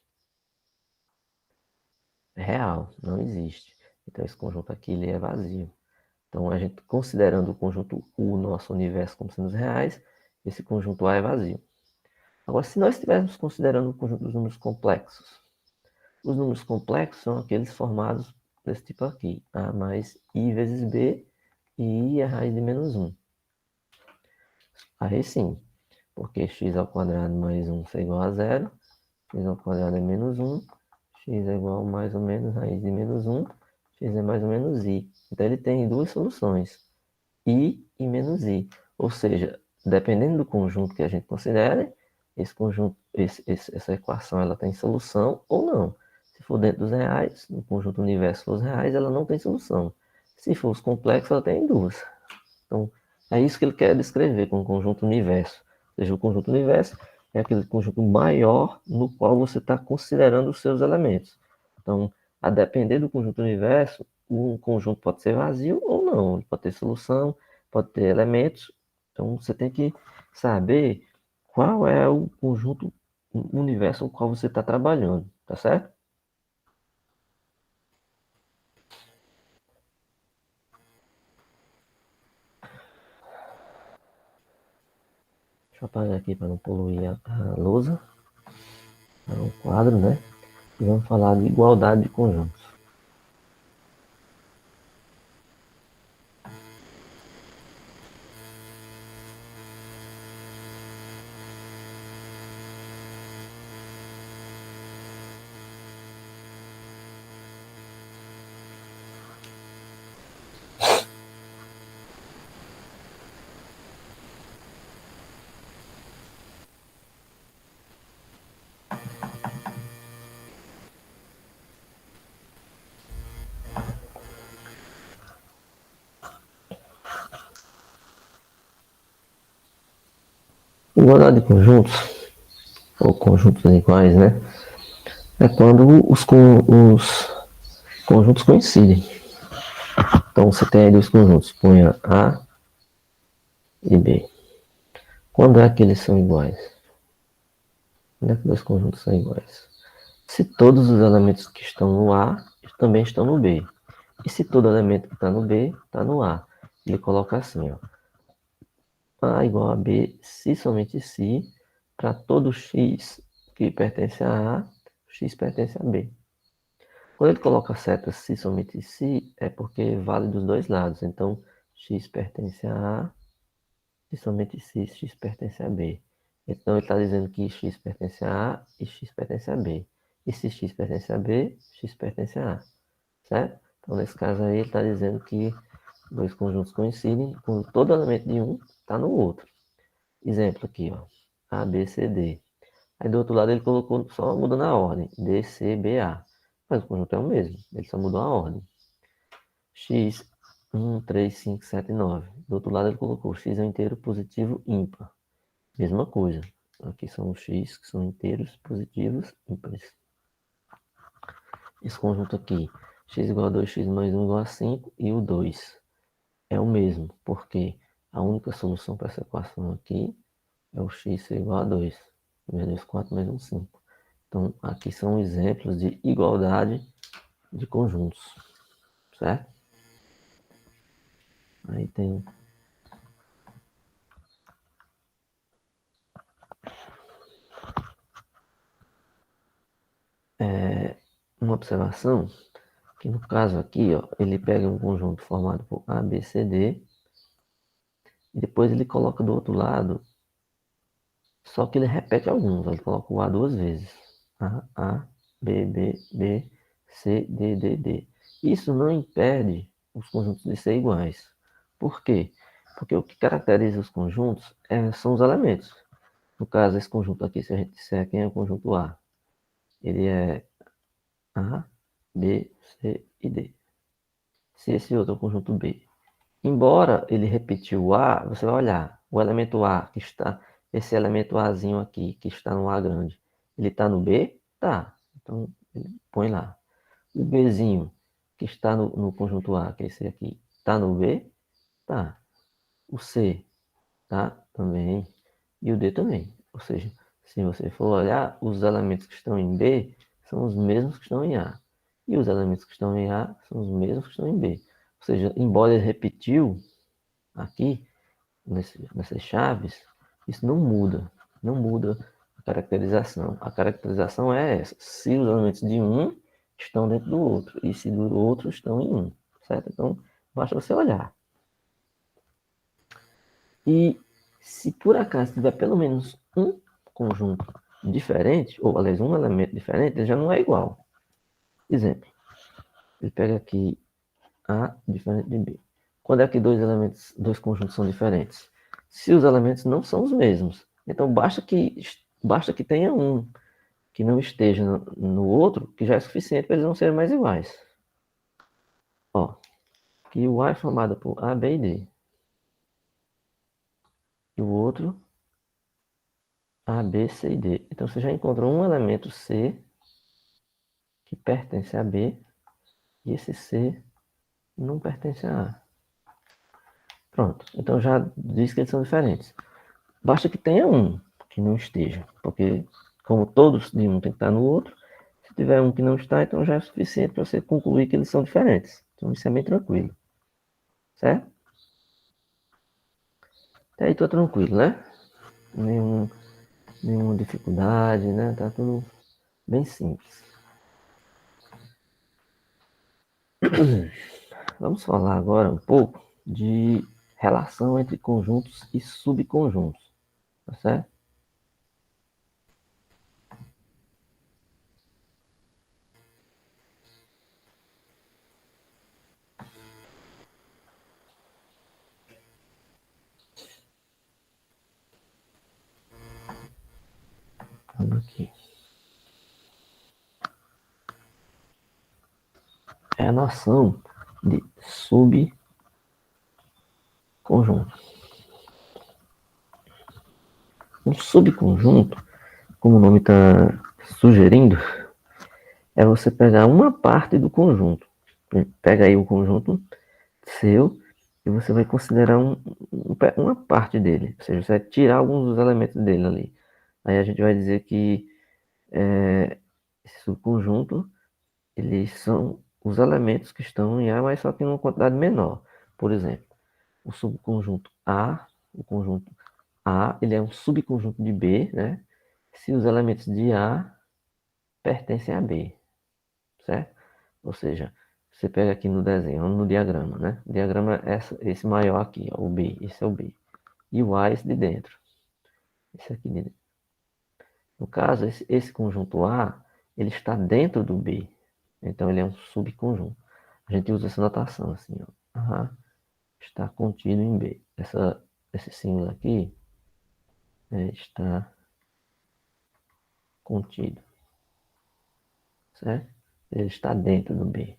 É real, não existe. Então esse conjunto aqui ele é vazio. Então a gente considerando o conjunto U, nosso universo, como sendo os reais, esse conjunto A é vazio. Agora, se nós estivéssemos considerando o conjunto dos números complexos, os números complexos são aqueles formados desse tipo aqui, A mais I vezes B, e I é a raiz de menos 1. Aí sim, porque x ao quadrado mais 1 é igual a zero, x ao quadrado é menos 1, x é igual a mais ou menos raiz de menos 1, x é mais ou menos I. Então ele tem duas soluções, I e menos I. Ou seja, dependendo do conjunto que a gente considere, esse conjunto, essa equação ela tem solução ou não. Se for dentro dos reais, no conjunto universo for os reais, ela não tem solução. Se for os complexos, ela tem duas. Então, é isso que ele quer descrever com o conjunto universo. Ou seja, o conjunto universo é aquele conjunto maior no qual você está considerando os seus elementos. Então, a depender do conjunto universo, o conjunto pode ser vazio ou não. Ele pode ter solução, pode ter elementos. Então, você tem que saber qual é o conjunto universo no qual você está trabalhando, tá certo? Deixa eu apagar aqui para não poluir a lousa. É um quadro, né? E vamos falar de igualdade de conjuntos. Igualdade de conjuntos, ou conjuntos iguais, né? É quando os conjuntos coincidem. Então você tem aí dois conjuntos, ponha A e B. Quando é que eles são iguais? Quando é que dois conjuntos são iguais? Se todos os elementos que estão no A também estão no B. E se todo elemento que está no B está no A. Ele coloca assim, ó. A igual a B, se somente se, para todo x que pertence a A, x pertence a B. Quando ele coloca a seta se somente se, é porque vale dos dois lados. Então, x pertence a A, se somente se, x pertence a B. Então, ele está dizendo que x pertence a A e x pertence a B. E se x pertence a B, x pertence a A. Certo? Então, nesse caso aí, ele está dizendo que dois conjuntos coincidem quando todo elemento de um está no outro. Exemplo aqui, ó. A, B, C, D. Aí do outro lado ele colocou só mudando a ordem. D, C, B, A. Mas o conjunto é o mesmo. Ele só mudou a ordem. X, 1, 3, 5, 7, 9. Do outro lado ele colocou X é um inteiro positivo ímpar. Mesma coisa. Aqui são os X que são inteiros positivos ímpares. Esse conjunto aqui. X igual a 2, x mais 1 igual a 5. E o 2 é o mesmo. Porque a única solução para essa equação aqui é o x ser igual a 2. 2, 4 mais 1, 5. Então, aqui são exemplos de igualdade de conjuntos, certo? Aí tem uma observação, que no caso aqui, ó, ele pega um conjunto formado por A, B, C, D, e depois ele coloca do outro lado, só que ele repete alguns, ele coloca o A duas vezes. A, B, B, B, C, D, D, D. Isso não impede os conjuntos de ser iguais. Por quê? Porque o que caracteriza os conjuntos são os elementos. No caso, esse conjunto aqui, se a gente disser quem é o conjunto A, ele é A, B, C e D. Se esse outro é o conjunto B, embora ele repetiu o A, você vai olhar, o elemento A que está, esse elemento Azinho aqui, que está no A grande, ele está no B? Tá. Então, ele põe lá. O Bzinho, que está no conjunto A, que é esse aqui, está no B? Tá. O C, tá? Também. E o D também. Ou seja, se você for olhar, os elementos que estão em B são os mesmos que estão em A. E os elementos que estão em A são os mesmos que estão em B. Ou seja, embora ele repetiu aqui, nessas chaves, isso não muda. Não muda a caracterização. A caracterização é essa. Se os elementos de um estão dentro do outro. E se do outro estão em um. Certo? Então, basta você olhar. E se por acaso tiver pelo menos um conjunto diferente, ou aliás, um elemento diferente, ele já não é igual. Exemplo, ele pega aqui A diferente de B. Quando é que dois conjuntos são diferentes? Se os elementos não são os mesmos. Então basta que tenha um que não esteja no outro, que já é suficiente para eles não serem mais iguais. Ó, que o A é formado por A, B e D. E o outro A, B, C e D. Então você já encontrou um elemento C que pertence a B e esse C não pertence a A. Pronto. Então já diz que eles são diferentes. Basta que tenha um que não esteja, porque como todos de um tem que estar no outro, se tiver um que não está, então já é suficiente para você concluir que eles são diferentes. Então isso é bem tranquilo. Certo? Até aí tô tranquilo, né? Nenhuma dificuldade, né? Tá tudo bem simples. Vamos falar agora um pouco de relação entre conjuntos e subconjuntos, tá certo? Vamos aqui. É a noção de subconjunto. Um subconjunto, como o nome está sugerindo, é você pegar uma parte do conjunto. Pega aí o conjunto seu e você vai considerar uma parte dele. Ou seja, você vai tirar alguns dos elementos dele ali. Aí a gente vai dizer que esse subconjunto, eles são os elementos que estão em A, mas só que em uma quantidade menor. Por exemplo, o subconjunto A, o conjunto A, ele é um subconjunto de B, né? Se os elementos de A pertencem a B, certo? Ou seja, você pega aqui no desenho, no diagrama, né? O diagrama é esse maior aqui, ó, o B, esse é o B. E o A é esse de dentro. Esse aqui de dentro. No caso, esse conjunto A, ele está dentro do B. Então, ele é um subconjunto. A gente usa essa notação assim, ó. A está contido em B. Esse símbolo aqui está contido, certo? Ele está dentro do B.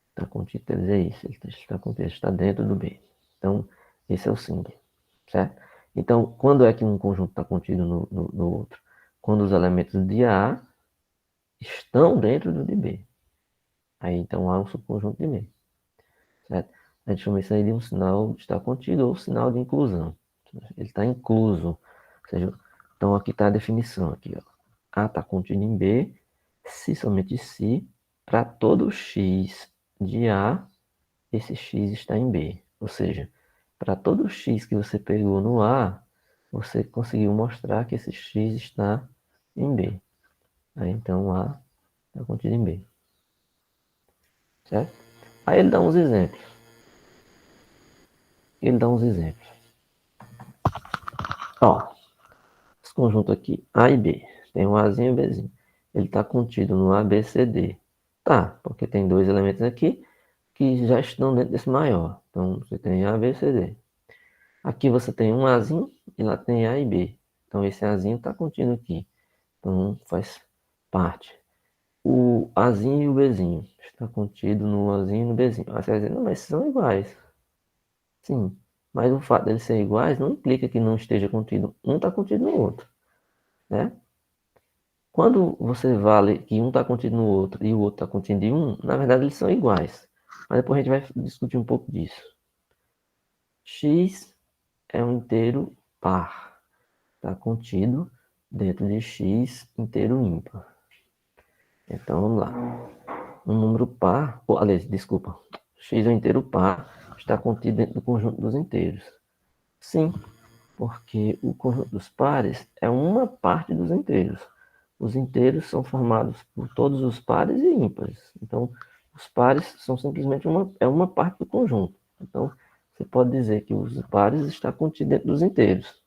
Está contido, quer dizer isso. Ele está contido, está dentro do B. Então, esse é o símbolo, certo? Então, quando é que um conjunto está contido no outro? Quando os elementos de A estão dentro do de B. Aí, então, há um subconjunto de B, certo? A gente chama isso aí de um sinal de estar contido ou sinal de inclusão. Ele está incluso. Ou seja, então, aqui está a definição. Aqui, ó. A está contido em B, se somente se, para todo x de A, esse x está em B. Ou seja, para todo x que você pegou no A, você conseguiu mostrar que esse x está em B. Aí, então, A está contido em B. Certo? Aí ele dá uns exemplos. Ó, esse conjunto aqui, A e B, tem um Azinho e um Bzinho. Ele está contido no A, B, C, D. Tá, porque tem dois elementos aqui que já estão dentro desse maior. Então, você tem A, B, C, D. Aqui você tem um Azinho e lá tem A e B. Então, esse Azinho está contido aqui. Então, faz parte. O Azinho e o Bzinho está contido no Azinho e no Bzinho. Aí você vai dizer, não, mas são iguais. Sim, mas o fato de eles serem iguais não implica que não esteja contido. Um está contido no outro, né? Quando você vale que um está contido no outro e o outro está contido em um, na verdade eles são iguais. Mas depois a gente vai discutir um pouco disso. X é um inteiro par. Está contido dentro de x inteiro ímpar. Então vamos lá. Um número par, aliás, desculpa. X é um inteiro par, está contido dentro do conjunto dos inteiros. Sim, porque o conjunto dos pares é uma parte dos inteiros. Os inteiros são formados por todos os pares e ímpares. Então, os pares são simplesmente uma parte do conjunto. Então, você pode dizer que os pares estão contidos dentro dos inteiros.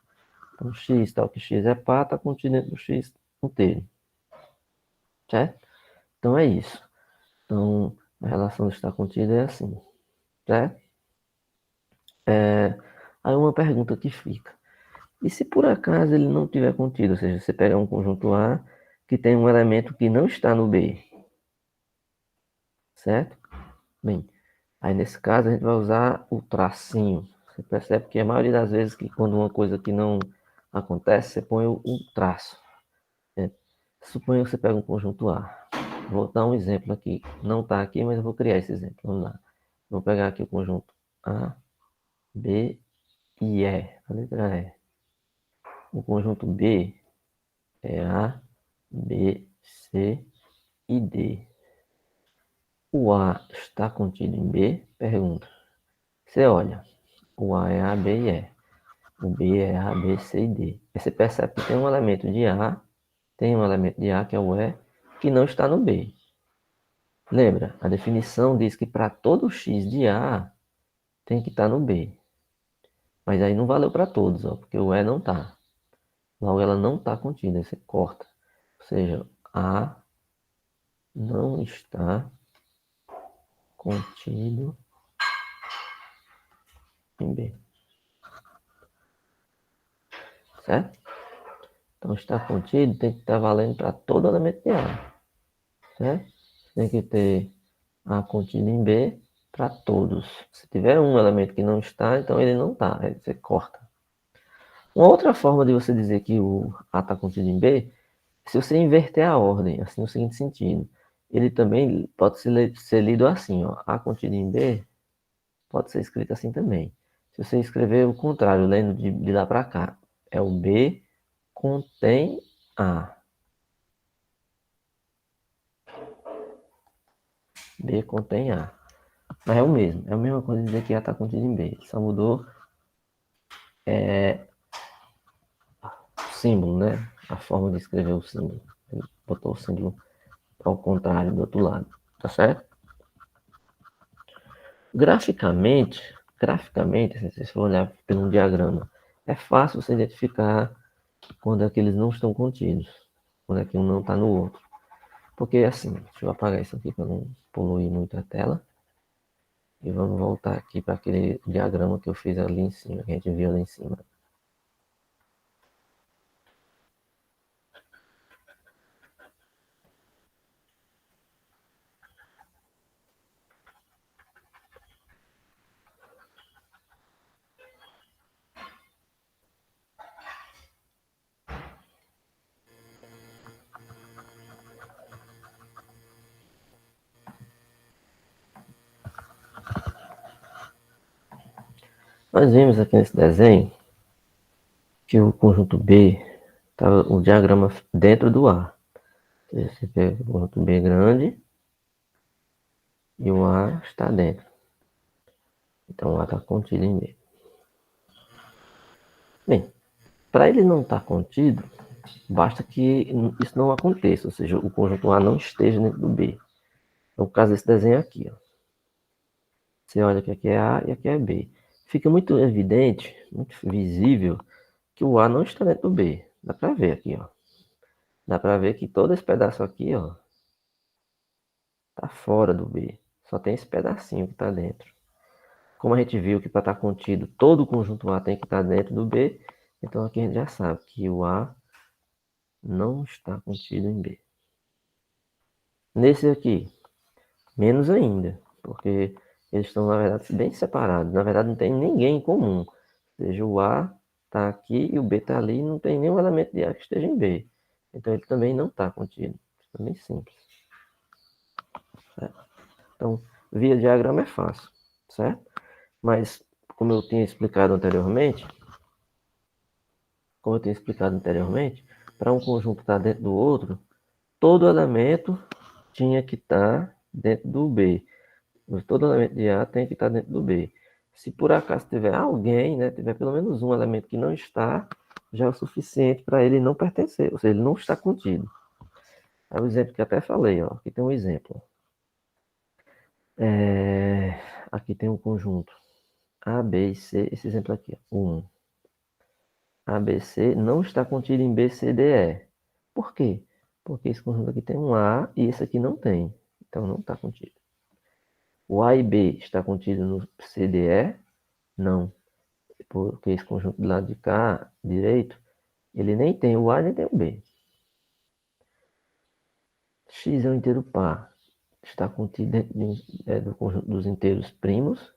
Então, x, tal que x é par, está contido dentro do x inteiro. Certo? Então, é isso. Então, a relação de estar contida é assim. Certo? Aí uma pergunta que fica. E se por acaso ele não tiver contido, ou seja, você pega um conjunto A que tem um elemento que não está no B, certo? Bem, aí nesse caso a gente vai usar o tracinho. Você percebe que a maioria das vezes que quando uma coisa que não acontece, você põe o traço. Né? Suponha que você pega um conjunto A. Vou dar um exemplo aqui. Não está aqui, mas eu vou criar esse exemplo. Vamos lá. Vou pegar aqui o conjunto A, B e E. A letra E. O conjunto B é A, B, C e D. O A está contido em B? Pergunta. Você olha, o A é A, B e E. O B é A, B, C e D. Aí você percebe que tem um elemento de A, tem um elemento de A, que é o E, que não está no B. Lembra? A definição diz que para todo X de A, tem que estar no B. Mas aí não valeu para todos, ó, porque o E não está. Logo, ela não está contida, aí você corta. Ou seja, A não está contido em B. Certo? Então, está contido tem que estar valendo para todo elemento de A. Certo? Tem que ter A contido em B para todos. Se tiver um elemento que não está, então ele não está. Aí você corta. Uma outra forma de você dizer que o A está contido em B, se você inverter a ordem, assim, no seguinte sentido, ele também pode ser lido assim, ó, A contido em B pode ser escrito assim também. Se você escrever o contrário, lendo de lá para cá, é o B contém A. B contém A. Mas é o mesmo. É a mesma coisa de dizer que A está contido em B. Só mudou o símbolo, né? A forma de escrever o símbolo. Ele botou o símbolo ao contrário do outro lado. Tá certo? Graficamente, se você for olhar pelo diagrama, é fácil você identificar quando é que eles não estão contidos. Quando é que um não está no outro. Porque assim, deixa eu apagar isso aqui para não poluir muito a tela. E vamos voltar aqui para aquele diagrama que eu fiz ali em cima, que a gente viu ali em cima. Nós vimos aqui nesse desenho que o conjunto B está o diagrama dentro do A. Você pega o conjunto B grande e o A está dentro. Então o A está contido em B. Bem, para ele não estar contido, basta que isso não aconteça, ou seja, o conjunto A não esteja dentro do B. É o caso desse desenho aqui. Ó. Você olha que aqui é A e aqui é B. Fica muito evidente, muito visível, que o A não está dentro do B. Dá para ver aqui, ó. Dá para ver que todo esse pedaço aqui, ó, tá fora do B. Só tem esse pedacinho que está dentro. Como a gente viu que para estar contido, todo o conjunto A tem que estar dentro do B, então aqui a gente já sabe que o A não está contido em B. Nesse aqui, menos ainda, porque eles estão, na verdade, bem separados. Na verdade, não tem ninguém em comum. Ou seja, o A está aqui e o B está ali, não tem nenhum elemento de A que esteja em B. Então, ele também não está contido. Isso é bem simples. Certo? Então, via diagrama é fácil, certo? Mas, como eu tinha explicado anteriormente, para um conjunto estar dentro do outro, todo elemento tinha que estar dentro do B. Todo elemento de A tem que estar dentro do B. Se por acaso tiver alguém, né, tiver pelo menos um elemento que não está, já é o suficiente para ele não pertencer, ou seja, ele não está contido. É o exemplo que até falei, ó. Aqui tem um exemplo. Aqui tem um conjunto A, B e C. Esse exemplo aqui, ó, 1. A, B, C não está contido em B, C, D, E. Por quê? Porque esse conjunto aqui tem um A e esse aqui não tem. Então não está contido. O A e B está contido no C, D, E? Não. Porque esse conjunto do lado de cá, direito, ele nem tem o A nem tem o B. X é um inteiro par. Está contido dentro do conjunto dos inteiros primos?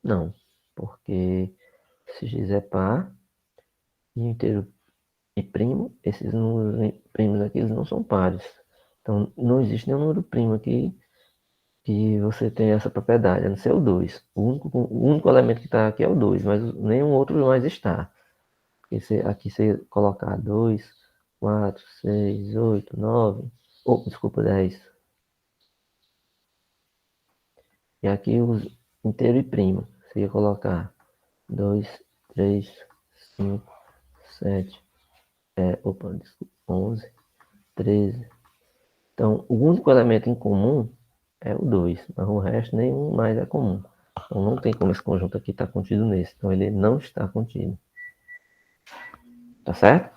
Não. Porque se X é par e inteiro e primo, esses números primos aqui eles não são pares. Então, não existe nenhum número primo aqui que você tem essa propriedade, a não ser o 2. O único elemento que está aqui é o 2, mas nenhum outro mais está. Aqui você colocar 2, 4, 6, 8, 9, desculpa, 10. E aqui os inteiro e primo. Você ia colocar 2, 3, 5, 7, desculpa, 11, 13. Então, o único elemento em comum é o 2, mas o resto nenhum mais é comum. Então, não tem como esse conjunto aqui estar contido nesse. Então, ele não está contido. Tá certo?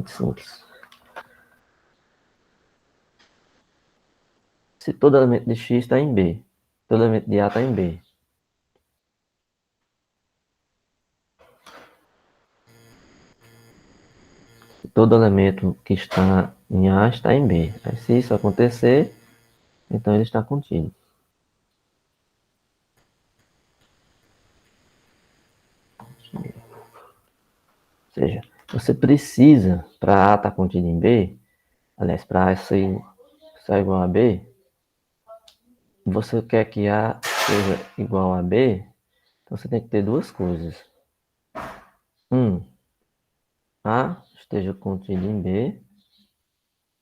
muito simples. Se todo elemento de X está em B, todo elemento de A está em B. Se todo elemento que está em A está em B. Aí, se isso acontecer, então ele está contido. Ou seja, você precisa, para A estar contido em B, aliás, para A ser igual a B, você quer que A seja igual a B, então você tem que ter duas coisas. A esteja contido em B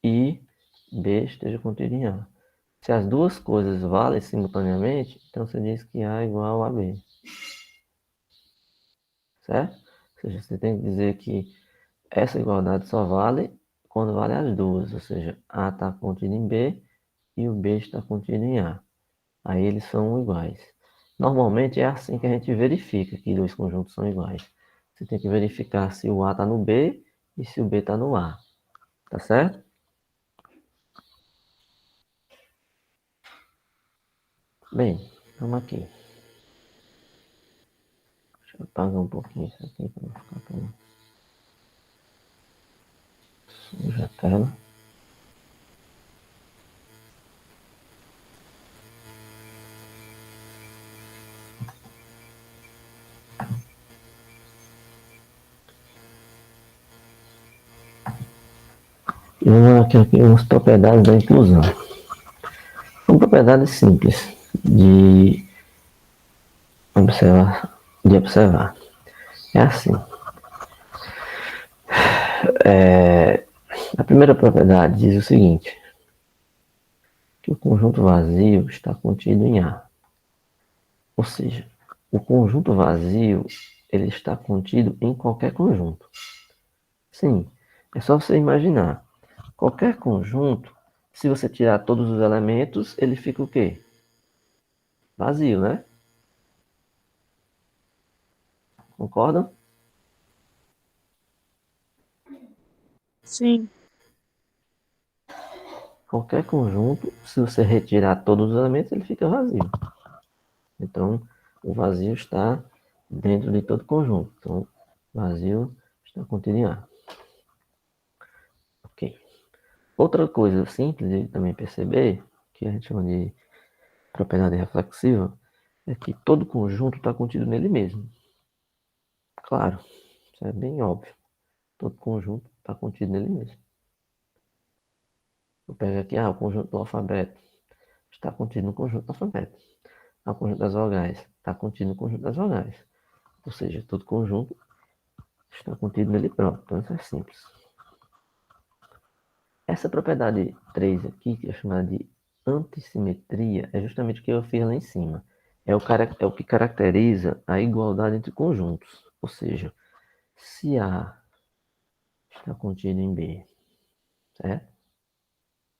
e B esteja contido em A. Se as duas coisas valem simultaneamente, então você diz que A é igual a B. Certo? Ou seja, você tem que dizer que essa igualdade só vale quando vale as duas. Ou seja, A está contido em B e o B está contido em A. Aí eles são iguais. Normalmente é assim que a gente verifica que dois conjuntos são iguais. Você tem que verificar se o A está no B e se o B está no A. Tá certo? Bem, vamos aqui. Deixa eu apagar um pouquinho isso aqui para não ficar tão suja a tela. E vamos aqui umas propriedades da inclusão. São propriedades simples de observar. É assim. A primeira propriedade diz o seguinte, que o conjunto vazio está contido em A. Ou seja, o conjunto vazio ele está contido em qualquer conjunto. Sim, é só você imaginar. Qualquer conjunto, se você tirar todos os elementos, ele fica o quê? Vazio, né? Concordam? Sim. Qualquer conjunto, se você retirar todos os elementos, ele fica vazio. Então, o vazio está dentro de todo conjunto. Então, vazio está contido em A. Ok. Outra coisa simples de também perceber, que a gente chama de propriedade reflexiva, é que todo conjunto está contido nele mesmo. Claro, isso é bem óbvio. Todo conjunto está contido nele mesmo. Eu pego aqui, o conjunto do alfabeto está contido no conjunto do alfabeto. O conjunto das vogais está contido no conjunto das vogais. Ou seja, todo conjunto está contido nele próprio. Então isso é simples. Essa propriedade 3 aqui, que é chamada de antissimetria, é justamente o que eu fiz lá em cima. É o que caracteriza a igualdade entre conjuntos. Ou seja, se A está contido em B, certo?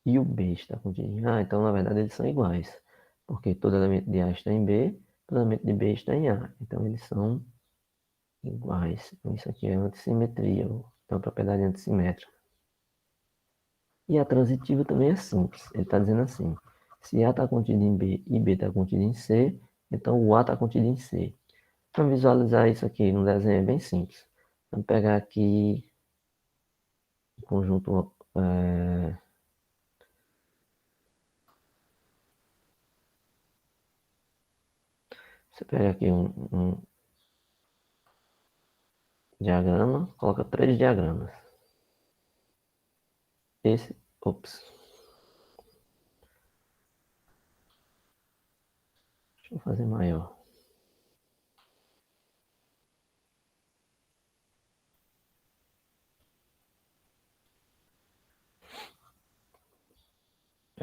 E o B está contido em A, então na verdade eles são iguais. Porque todo elemento de A está em B, todo elemento de B está em A. Então eles são iguais. Então, isso aqui é antissimetria, então propriedade antissimétrica. E a transitiva também é simples. Ele está dizendo assim, se A está contido em B e B está contido em C, então o A está contido em C. Para visualizar isso aqui no desenho é bem simples. Vamos pegar aqui o conjunto... Você pega aqui um diagrama, coloca 3 diagramas. Ops. Deixa eu fazer maior.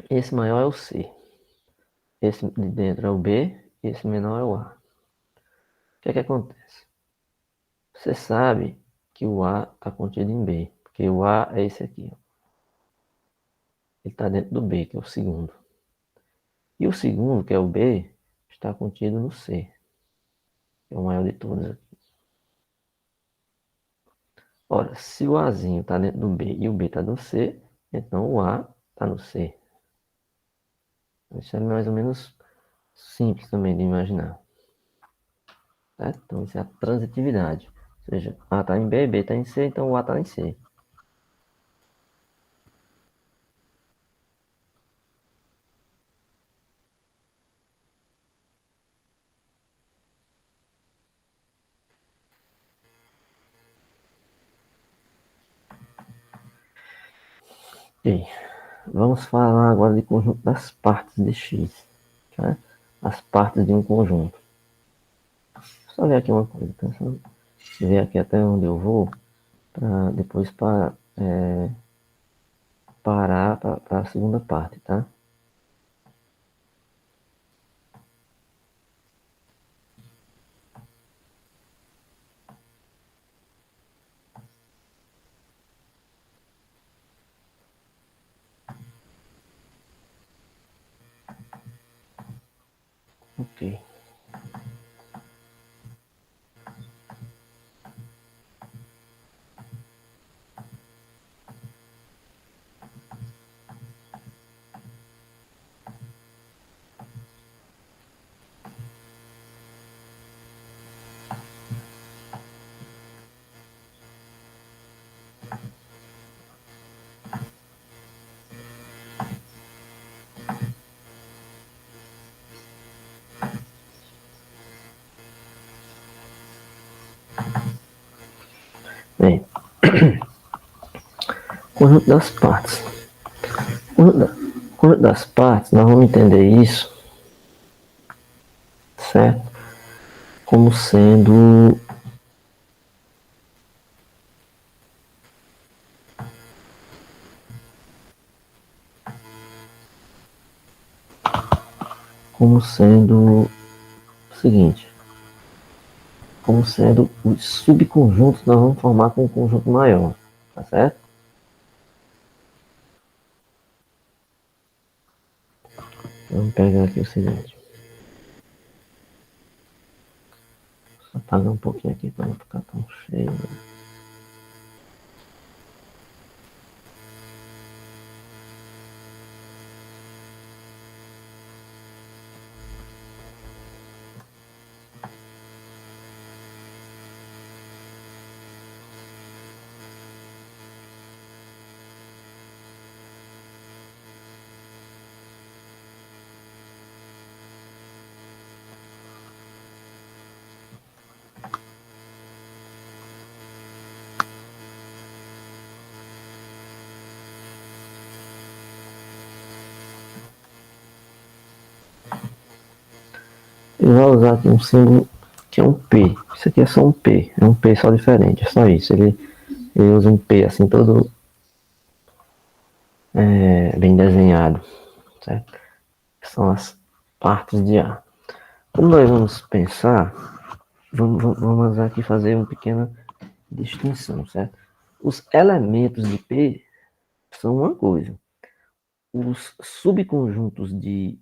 Esse maior é o C. Esse de dentro é o B e esse menor é o A. O que é que acontece? Você sabe que o A está contido em B, porque o A é esse aqui. Ó. Ele está dentro do B, que é o segundo. E o segundo, que é o B, está contido no C, que é o maior de todos aqui. Ora, se o Azinho está dentro do B e o B está no C, então o A está no C. Isso é mais ou menos simples também de imaginar. Certo? Então, isso é a transitividade. Ou seja, A está em B, B está em C, então o A está em C. E vamos falar agora de conjunto das partes de X. Tá? As partes de um conjunto. Só ver aqui uma coisa. Tá? Só ver aqui até onde eu vou, para depois parar para a segunda parte, tá? Ok. Bem, conjunto das partes. Conjunto das partes, nós vamos entender isso, certo? Como sendo o seguinte, como sendo os subconjuntos que nós vamos formar com um conjunto maior, tá certo? Vamos pegar aqui o seguinte. Vou apagar um pouquinho aqui para não ficar tão cheio. Eu vou usar aqui um símbolo que é um P. Isso aqui é só um P. É um P só diferente. É só isso. Ele usa um P assim todo bem desenhado. Certo? Que são as partes de A. Como nós vamos pensar, vamos aqui fazer uma pequena distinção, certo? Os elementos de P são uma coisa. Os subconjuntos de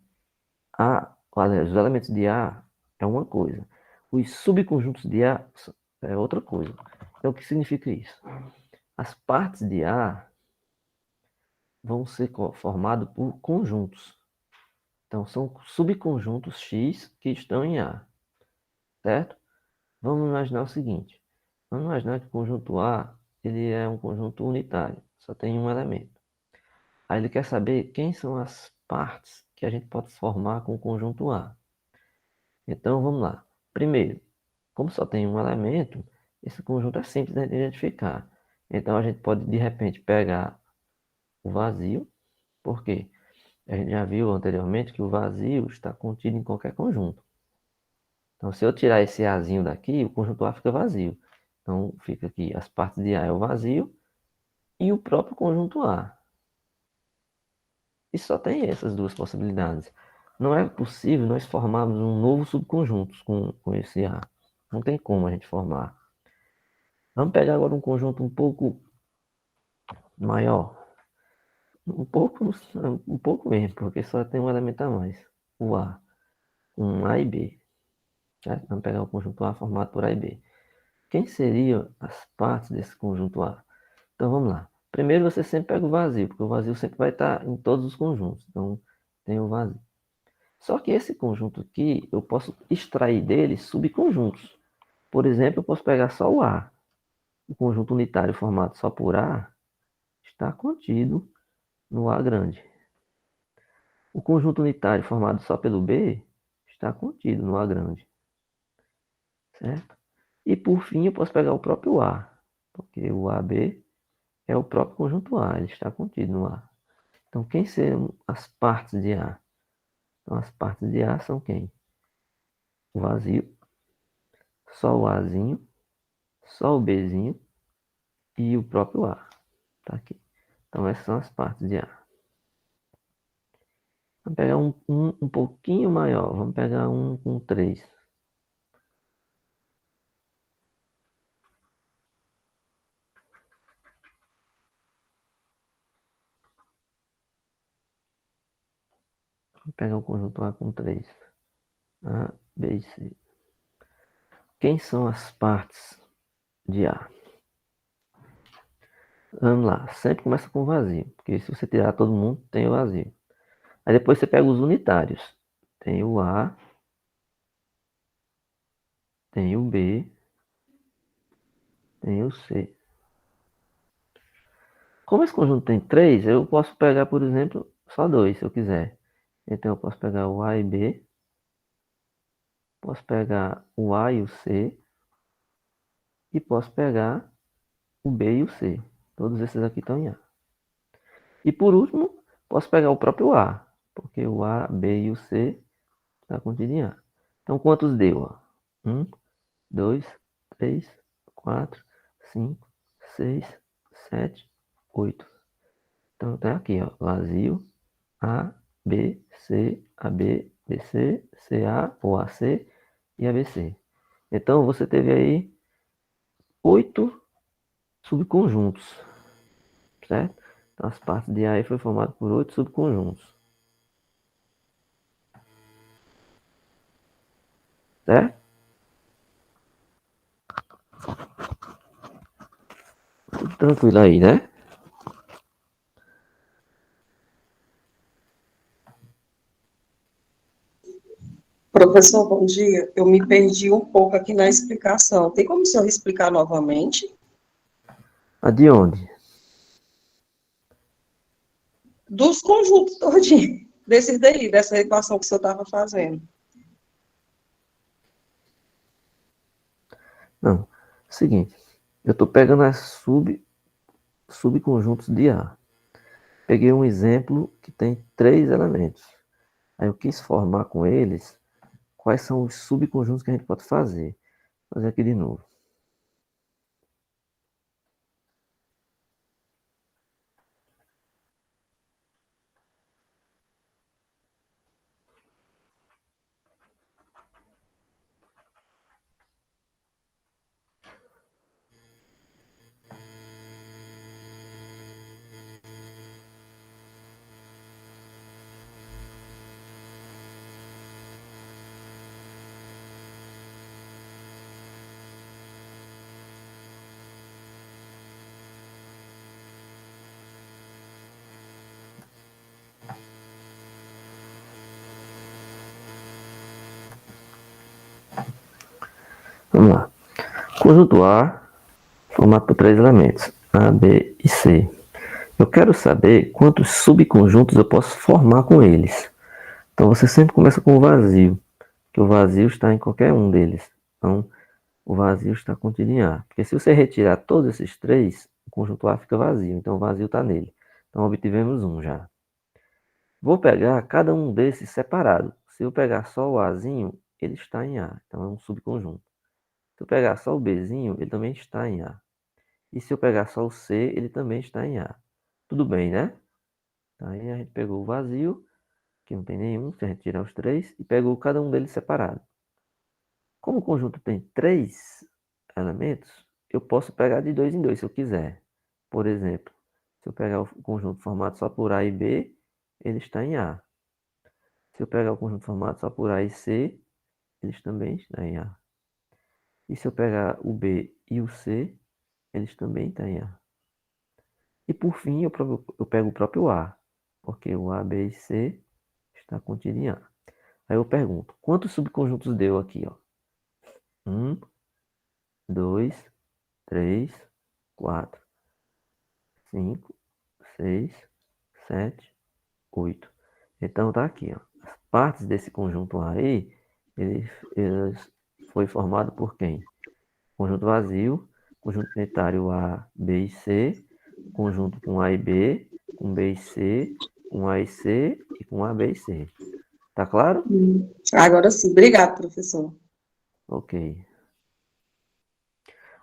A, aliás, os elementos de A é uma coisa. Os subconjuntos de A é outra coisa. Então, o que significa isso? As partes de A vão ser formadas por conjuntos. Então, são subconjuntos X que estão em A, certo? Vamos imaginar o seguinte. Vamos imaginar que o conjunto A ele é um conjunto unitário, só tem um elemento. Aí ele quer saber quem são as partes que a gente pode formar com o conjunto A. Então vamos lá. Primeiro, como só tem um elemento, esse conjunto é simples de identificar. Então a gente pode de repente pegar o vazio, porque a gente já viu anteriormente que o vazio está contido em qualquer conjunto. Então se eu tirar esse Azinho daqui, o conjunto A fica vazio. Então fica aqui, as partes de A é o vazio e o próprio conjunto A. E só tem essas duas possibilidades. Não é possível nós formarmos um novo subconjunto com esse A. Não tem como a gente formar. Vamos pegar agora um conjunto um pouco maior. Um pouco mesmo, porque só tem um elemento a mais. O A. Um A e B. Certo? Vamos pegar o conjunto A formado por A e B. quem seriam as partes desse conjunto A? Então vamos lá. Primeiro você sempre pega o vazio, porque o vazio sempre vai estar em todos os conjuntos. Então tem o vazio. Só que esse conjunto aqui, eu posso extrair dele subconjuntos. Por exemplo, eu posso pegar só o A. O conjunto unitário formado só por A está contido no A grande. O conjunto unitário formado só pelo B está contido no A grande. Certo? E por fim, eu posso pegar o próprio A, porque o AB é o próprio conjunto A, ele está contido no A. Então, quem seriam as partes de A? Então, as partes de A são quem? O vazio, só o Azinho, só o Bzinho e o próprio A. Tá aqui. Então, essas são as partes de A. Vamos pegar um pouquinho maior. Vamos pegar um com 3. Vamos pegar o conjunto A com 3. A, B e C. Quem são as partes de A? Vamos lá. Sempre começa com vazio. Porque se você tirar todo mundo, tem o vazio. Aí depois você pega os unitários. Tem o A, tem o B, tem o C. Como esse conjunto tem 3, eu posso pegar, por exemplo, só 2, se eu quiser. Então eu posso pegar o A e B, posso pegar o A e o C, e posso pegar o B e o C. Todos esses aqui estão em A. E por último, posso pegar o próprio A, porque o A, B e o C está contido em A. Então quantos deu? 1, 2, 3, 4, 5, 6, 7, 8. Então tá aqui, ó, vazio, A, B, C, AB, BC, CA ou AC e ABC. Então você teve aí 8 subconjuntos, certo? Então as partes de A foi formado por 8 subconjuntos, certo? Tudo tranquilo aí, né? Professor, bom dia. Eu me perdi um pouco aqui na explicação. Tem como o senhor explicar novamente? A de onde? Dos conjuntos todinhos, desses daí, dessa equação que o senhor estava fazendo. Não, seguinte, eu estou pegando as subconjuntos de A. Peguei um exemplo que tem 3 elementos. Aí eu quis formar com eles quais são os subconjuntos que a gente pode fazer. Vou fazer aqui de novo. Vamos lá. Conjunto A, formado por 3 elementos, A, B e C. Eu quero saber quantos subconjuntos eu posso formar com eles. Então você sempre começa com o vazio, que o vazio está em qualquer um deles. Então o vazio está contido em A. Porque se você retirar todos esses 3, o conjunto A fica vazio. Então o vazio está nele. Então obtivemos um já. Vou pegar cada um desses separado. Se eu pegar só o Azinho, ele está em A. Então é um subconjunto. Se eu pegar só o Bzinho, ele também está em A. E se eu pegar só o C, ele também está em A. Tudo bem, né? Aí a gente pegou o vazio, que não tem nenhum, se a gente tirar os 3, e pegou cada um deles separado. Como o conjunto tem 3 elementos, eu posso pegar de 2 em 2 se eu quiser. Por exemplo, se eu pegar o conjunto formado só por A e B, ele está em A. Se eu pegar o conjunto formado só por A e C, eles também estão em A. E se eu pegar o B e o C, eles também têm A. E por fim, eu pego o próprio A, porque o A, B e C está contido em A. Aí eu pergunto, quantos subconjuntos deu aqui, ó? 1, 2, 3, 4, 5, 6, 7, 8. Então tá aqui, ó. As partes desse conjunto A aí, ele foi formado por quem? Conjunto vazio, conjunto unitário A, B e C, conjunto com A e B, com B e C, com A e C e com A, B e C. Tá claro? Agora sim. Obrigado, professor. Ok.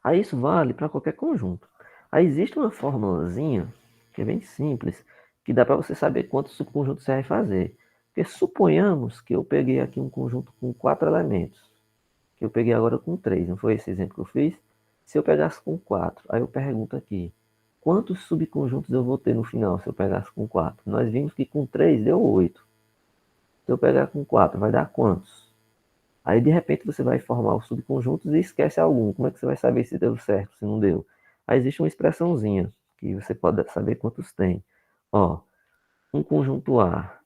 Aí isso vale para qualquer conjunto. Aí existe uma formulazinha, que é bem simples, que dá para você saber quantos subconjuntos você vai fazer. Porque suponhamos que eu peguei aqui um conjunto com 4 elementos, que eu peguei agora com 3, não foi esse exemplo que eu fiz? Se eu pegasse com 4, aí eu pergunto aqui, quantos subconjuntos eu vou ter no final se eu pegasse com 4? Nós vimos que com 3 deu 8. Se eu pegar com 4, vai dar quantos? Aí de repente você vai formar os subconjuntos e esquece algum. Como é que você vai saber se deu certo, se não deu? Aí existe uma expressãozinha que você pode saber quantos tem. Ó, um conjunto A,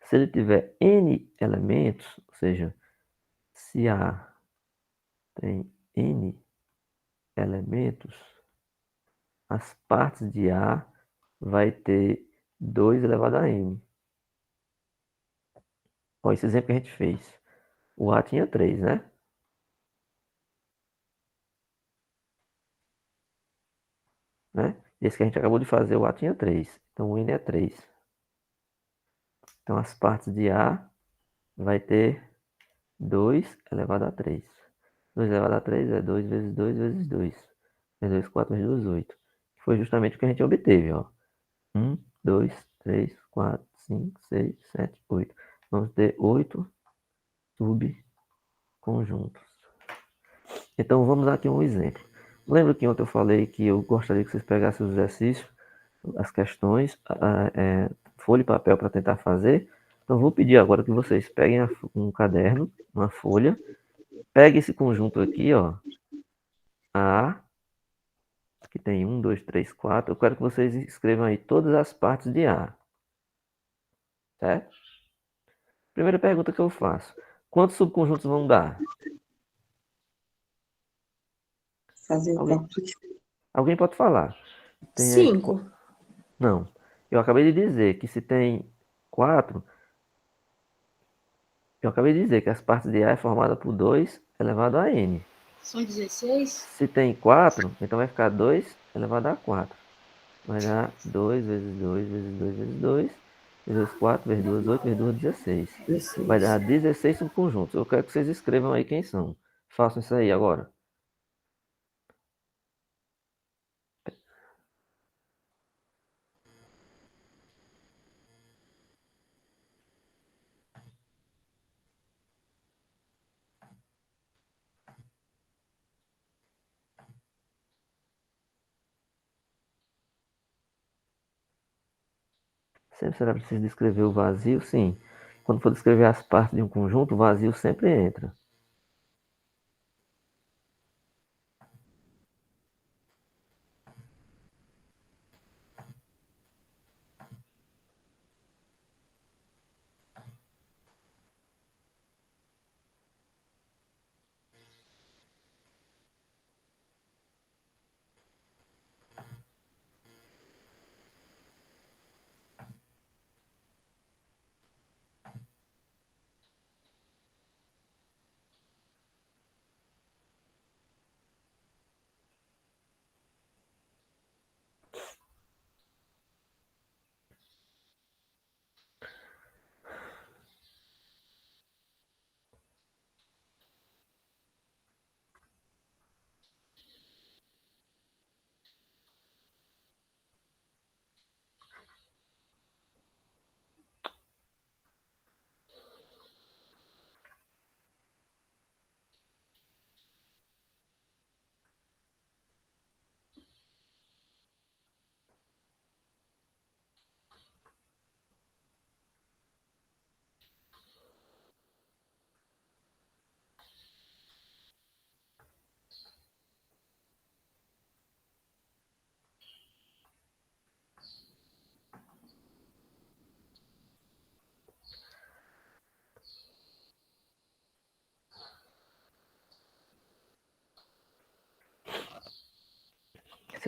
se ele tiver n elementos, ou seja, se A tem n elementos, as partes de A vai ter 2 elevado a n. Ó, esse exemplo que a gente fez. O A tinha 3, né? Esse que a gente acabou de fazer, o A tinha 3. Então o n é 3. Então as partes de A vai ter 2 elevado a 3. 2 elevado a 3 é 2 vezes 2 vezes 2. É 2, 4 vezes 2, 8. Que foi justamente o que a gente obteve, ó. 1, 2, 3, 4, 5, 6, 7, 8. Vamos ter 8 subconjuntos. Então vamos aqui um exemplo. Lembra que ontem eu falei que eu gostaria que vocês pegassem os exercícios, as questões, folha e papel para tentar fazer? Então vou pedir agora que vocês peguem um caderno, uma folha, pegue esse conjunto aqui, ó, A, que tem 1, 2, 3, 4. Eu quero que vocês escrevam aí todas as partes de A, certo? Primeira pergunta que eu faço. Quantos subconjuntos vão dar? Fazer o Alguém, cálculo. alguém pode falar. Tem aí, 5. não. Eu acabei de dizer que se tem 4, eu acabei de dizer que as partes de A é formada por 2 elevado a n. São 16? Se tem 4, então vai ficar 2 elevado a 4. Vai dar 2 vezes 2 vezes 2 vezes 2, vezes 4 vezes 2, 8 vezes 2, 16. Vai dar 16 subconjuntos. Eu quero que vocês escrevam aí quem são. Façam isso aí agora. Sempre será preciso descrever o vazio? Sim. Quando for descrever as partes de um conjunto, o vazio sempre entra.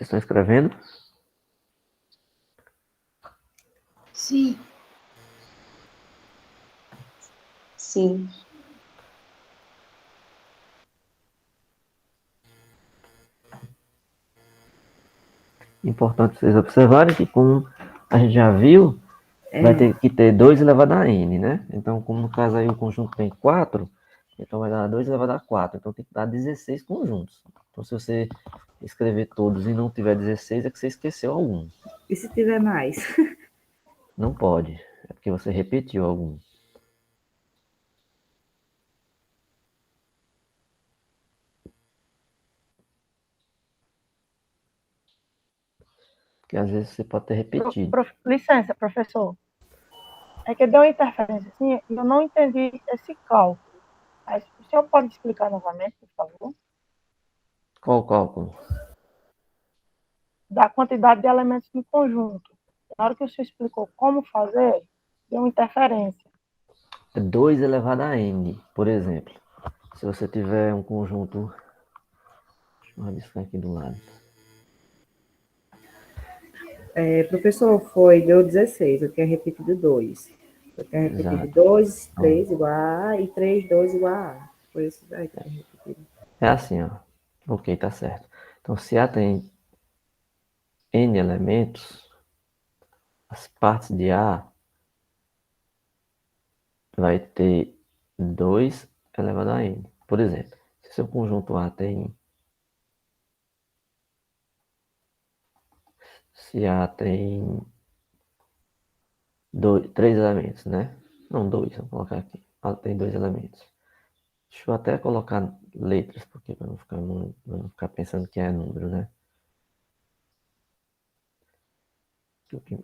Vocês estão escrevendo? Sim. Sim. Importante vocês observarem que, como a gente já viu, vai ter que ter 2 elevado a n, né? Então, como no caso aí o conjunto tem 4, então vai dar 2 elevado a 4. Então tem que dar 16 conjuntos. Então, se você escrever todos e não tiver 16, é que você esqueceu algum. E se tiver mais? Não pode. É porque você repetiu algum. Porque às vezes você pode ter repetido. Licença, professor. É que deu uma interferência assim, e eu não entendi esse cálculo. Mas o senhor pode explicar novamente, por favor? Qual o cálculo? Da quantidade de elementos no conjunto. Na hora que o senhor explicou como fazer, deu uma interferência. 2 elevado a n, por exemplo. Se você tiver um conjunto... Deixa eu rabiscar aqui do lado. Professor, deu 16, eu tinha repetido 2. Eu tinha repetido Exato. 2, 3 igual a A e 3, 2 igual a A. Foi isso daí que eu tinha repetido. É assim, ó. Ok, tá certo. Então, se A tem n elementos, as partes de A vai ter 2 elevado a n. Por exemplo, se seu conjunto A tem... Se A tem 3 elementos, né? Não, 2, vou colocar aqui. A tem 2 elementos. Deixa eu até colocar letras, porque para não ficar pensando que é número, né?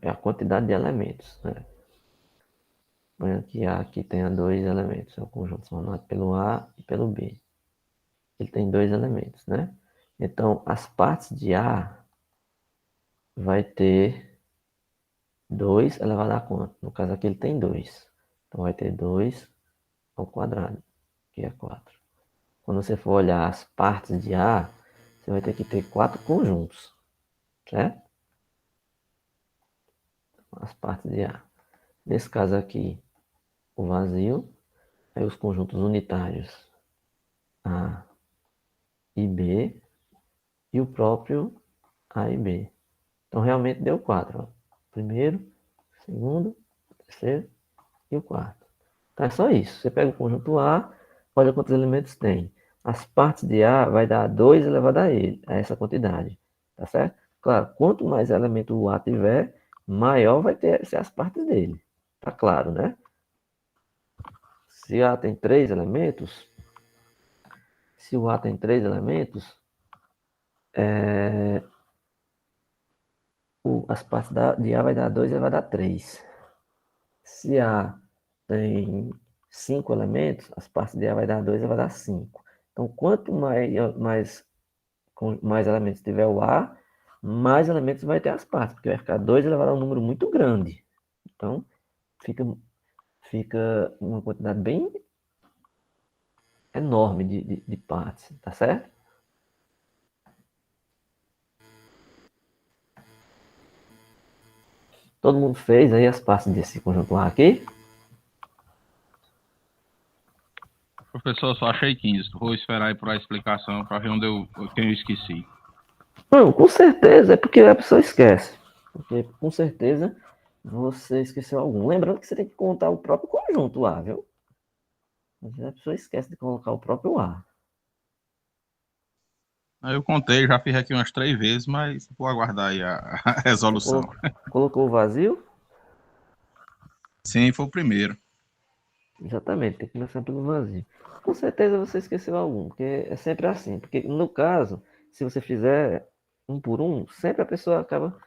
É a quantidade de elementos, né? Põe aqui A, aqui tem 2 elementos. É o conjunto formado pelo A e pelo B. Ele tem 2 elementos, né? Então, as partes de A vai ter 2 elevado a quanto? No caso aqui ele tem 2. Então, vai ter 2 ao quadrado, que é 4. Quando você for olhar as partes de A, você vai ter que ter 4 conjuntos, certo? As partes de A. Nesse caso aqui, o vazio, aí os conjuntos unitários A e B, e o próprio A e B. Então, realmente deu 4. Ó. Primeiro, segundo, terceiro e o quarto. Então, é só isso. Você pega o conjunto A, olha quantos elementos tem. As partes de A vai dar 2 elevado a ele, a essa quantidade. Tá certo? Claro, quanto mais elemento o A tiver, maior vai ser as partes dele. Tá claro, né? Se A tem 3 elementos, se o A tem 3 elementos, as partes de A vai dar 2 e vai dar 3. Se A tem 5 elementos, as partes de A vai dar 2 e vai dar 5. Então, quanto mais elementos tiver o A, mais elementos vai ter as partes, porque vai ficar 2 elevado a um número muito grande. Então, fica uma quantidade bem enorme de partes, tá certo? Todo mundo fez aí as partes desse conjunto A aqui? Professor, só achei 15. Vou esperar aí para a explicação para ver onde quem eu esqueci. Não, com certeza, é porque a pessoa esquece. Porque com certeza você esqueceu algum. Lembrando que você tem que contar o próprio conjunto A, viu? Às vezes a pessoa esquece de colocar o próprio A. Aí eu contei, já fiz aqui umas 3 vezes, mas vou aguardar aí a resolução. Colocou o vazio? Sim, foi o primeiro. Exatamente, tem que começar pelo vazio. Com certeza você esqueceu algum, porque é sempre assim. Porque no caso, se você fizer um por um, sempre a pessoa acaba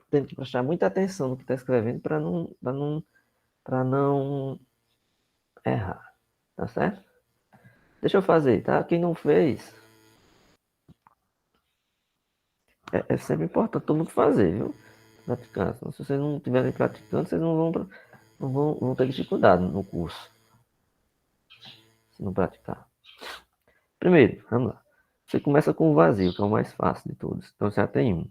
tendo que prestar muita atenção no que está escrevendo para não errar. Tá certo? Deixa eu fazer, tá? Quem não fez, é sempre importante todo mundo fazer, viu? Praticar. Senão, se vocês não estiverem praticando, vocês vão ter dificuldade no curso. Se não praticar. Primeiro, vamos lá. Você começa com o vazio, que é o mais fácil de todos. Então, você já tem um.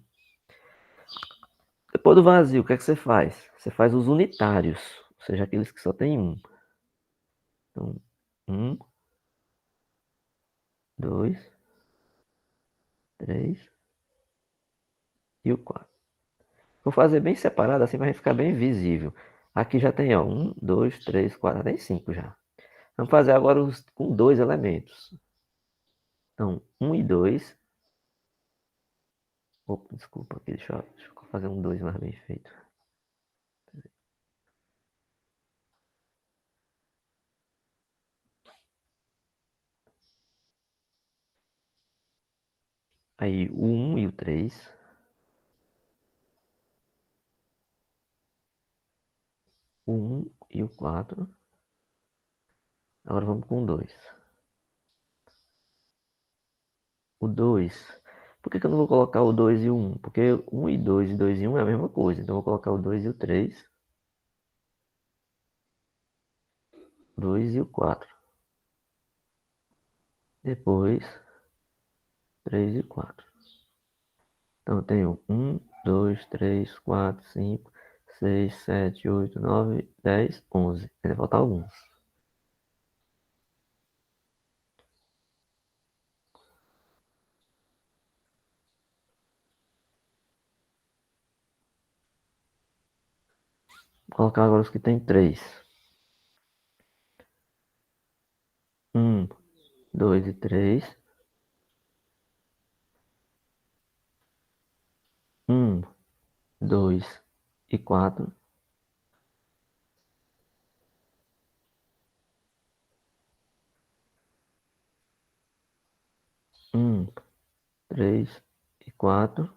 Depois do vazio, o que é que você faz? Você faz os unitários, ou seja, aqueles que só tem um. Então, 1, 2, 3 e o 4. Vou fazer bem separado, assim vai ficar bem visível. Aqui já tem, ó, 1, 2, 3, 4, tem 5 já. Vamos fazer agora com dois elementos. Então, 1 e 2. Opa, desculpa aqui, deixa eu fazer um 2 mais bem feito. Aí, o 1 e o 3. O 1 e o 4. Agora vamos com o 2. O 2. Por que eu não vou colocar o 2 e o 1? Porque 1 e 2 e 2 e 1 é a mesma coisa. Então eu vou colocar o 2 e o 3. 2 e o 4. Depois, 3 e 4. Então eu tenho 1, 2, 3, 4, 5, 6, 7, 8, 9, 10, 11. Ainda falta alguns. Vou colocar agora os que tem 3. 1, 2 e 3. 1, 2 e 4. 1, 3 e 4.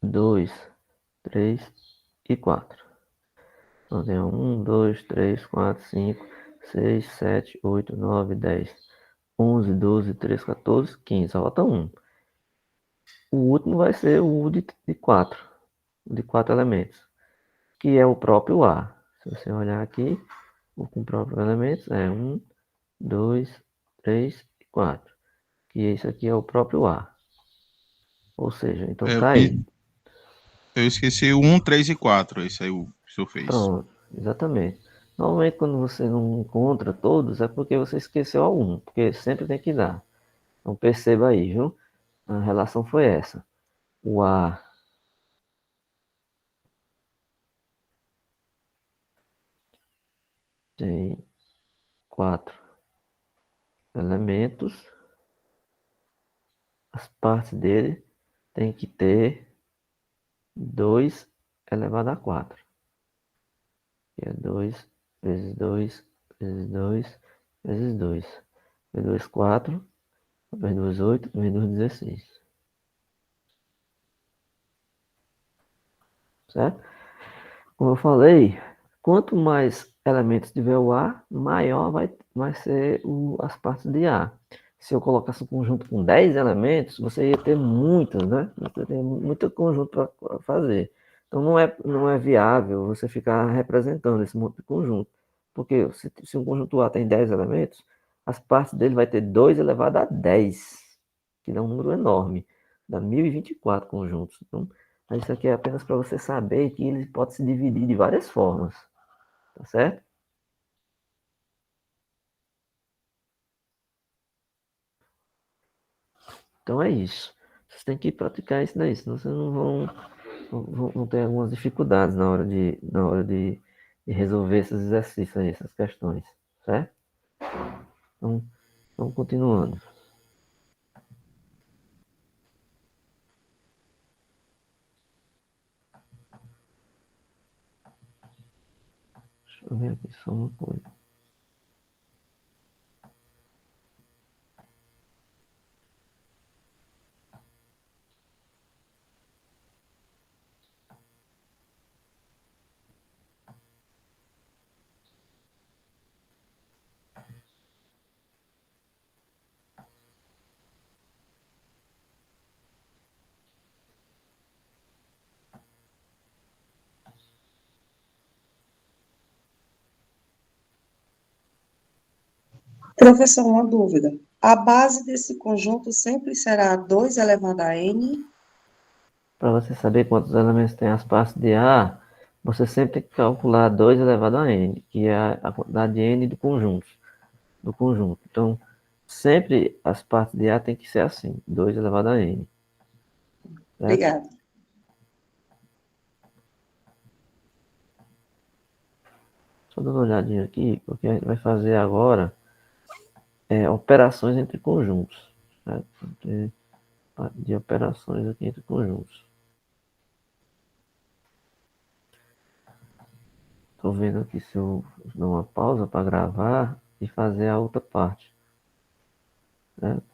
2, 3 e 4. Então tem 1, 2, 3, 4, 5, 6, 7, 8, 9, 10, 11, 12, 13, 14, 15. Só falta um. O último vai ser o de 4. De 4 elementos. Que é o próprio A. Se você olhar aqui, o com próprios elementos é 1, 2, 3 e 4. Que isso aqui é o próprio A. Ou seja, então tá aí. Eu esqueci o 1, 3 e 4. Esse aí o senhor fez. Pronto, exatamente. Normalmente quando você não encontra todos é porque você esqueceu algum, porque sempre tem que dar. Então perceba aí, viu? A relação foi essa. O A tem 4 elementos, as partes dele tem que ter 2 elevado a 4. Que é 2 vezes 2 vezes 2 vezes 2. Vezes 2, 4. Vezes 2, 8. Vezes 2, 16. Certo? Como eu falei, quanto mais elementos tiver o A, maior vai ser as partes de A. Se eu colocasse um conjunto com 10 elementos, você ia ter muitas, né? Você tem muito conjunto para fazer. Então não é viável você ficar representando esse monte de conjunto. Porque se um conjunto A tem 10 elementos, as partes dele vai ter 2 elevado a 10, que dá um número enorme. Dá 1024 conjuntos. Então, isso aqui é apenas para você saber que ele pode se dividir de várias formas, tá certo? Então é isso. Vocês têm que praticar isso daí, senão vocês não vão ter algumas dificuldades na hora de resolver esses exercícios aí, essas questões, certo? Então, vamos continuando. Deixa eu ver aqui só uma coisa. Professor, uma dúvida. A base desse conjunto sempre será 2 elevado a n. Para você saber quantos elementos tem as partes de A, você sempre tem que calcular 2 elevado a n, que é a quantidade de n do conjunto. Então, sempre as partes de A tem que ser assim, 2 elevado a n. Certo? Obrigada. Só dando uma olhadinha aqui, porque a gente vai fazer agora operações entre conjuntos. Certo? De operações aqui entre conjuntos. Estou vendo aqui se eu dou uma pausa para gravar e fazer a outra parte. Certo?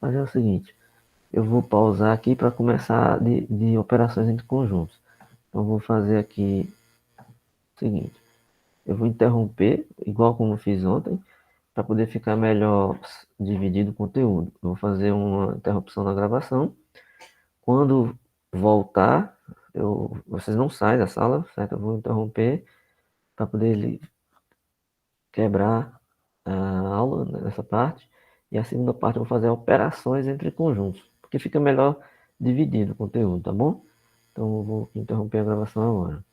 Mas é o seguinte, eu vou pausar aqui para começar de operações entre conjuntos. Então, vou fazer aqui o seguinte, eu vou interromper, igual como eu fiz ontem, para poder ficar melhor dividido o conteúdo. Eu vou fazer uma interrupção na gravação. Quando voltar, vocês não saem da sala, certo? Eu vou interromper para poder quebrar a aula nessa parte. E a segunda parte eu vou fazer operações entre conjuntos, porque fica melhor dividido o conteúdo, tá bom? Então eu vou interromper a gravação agora.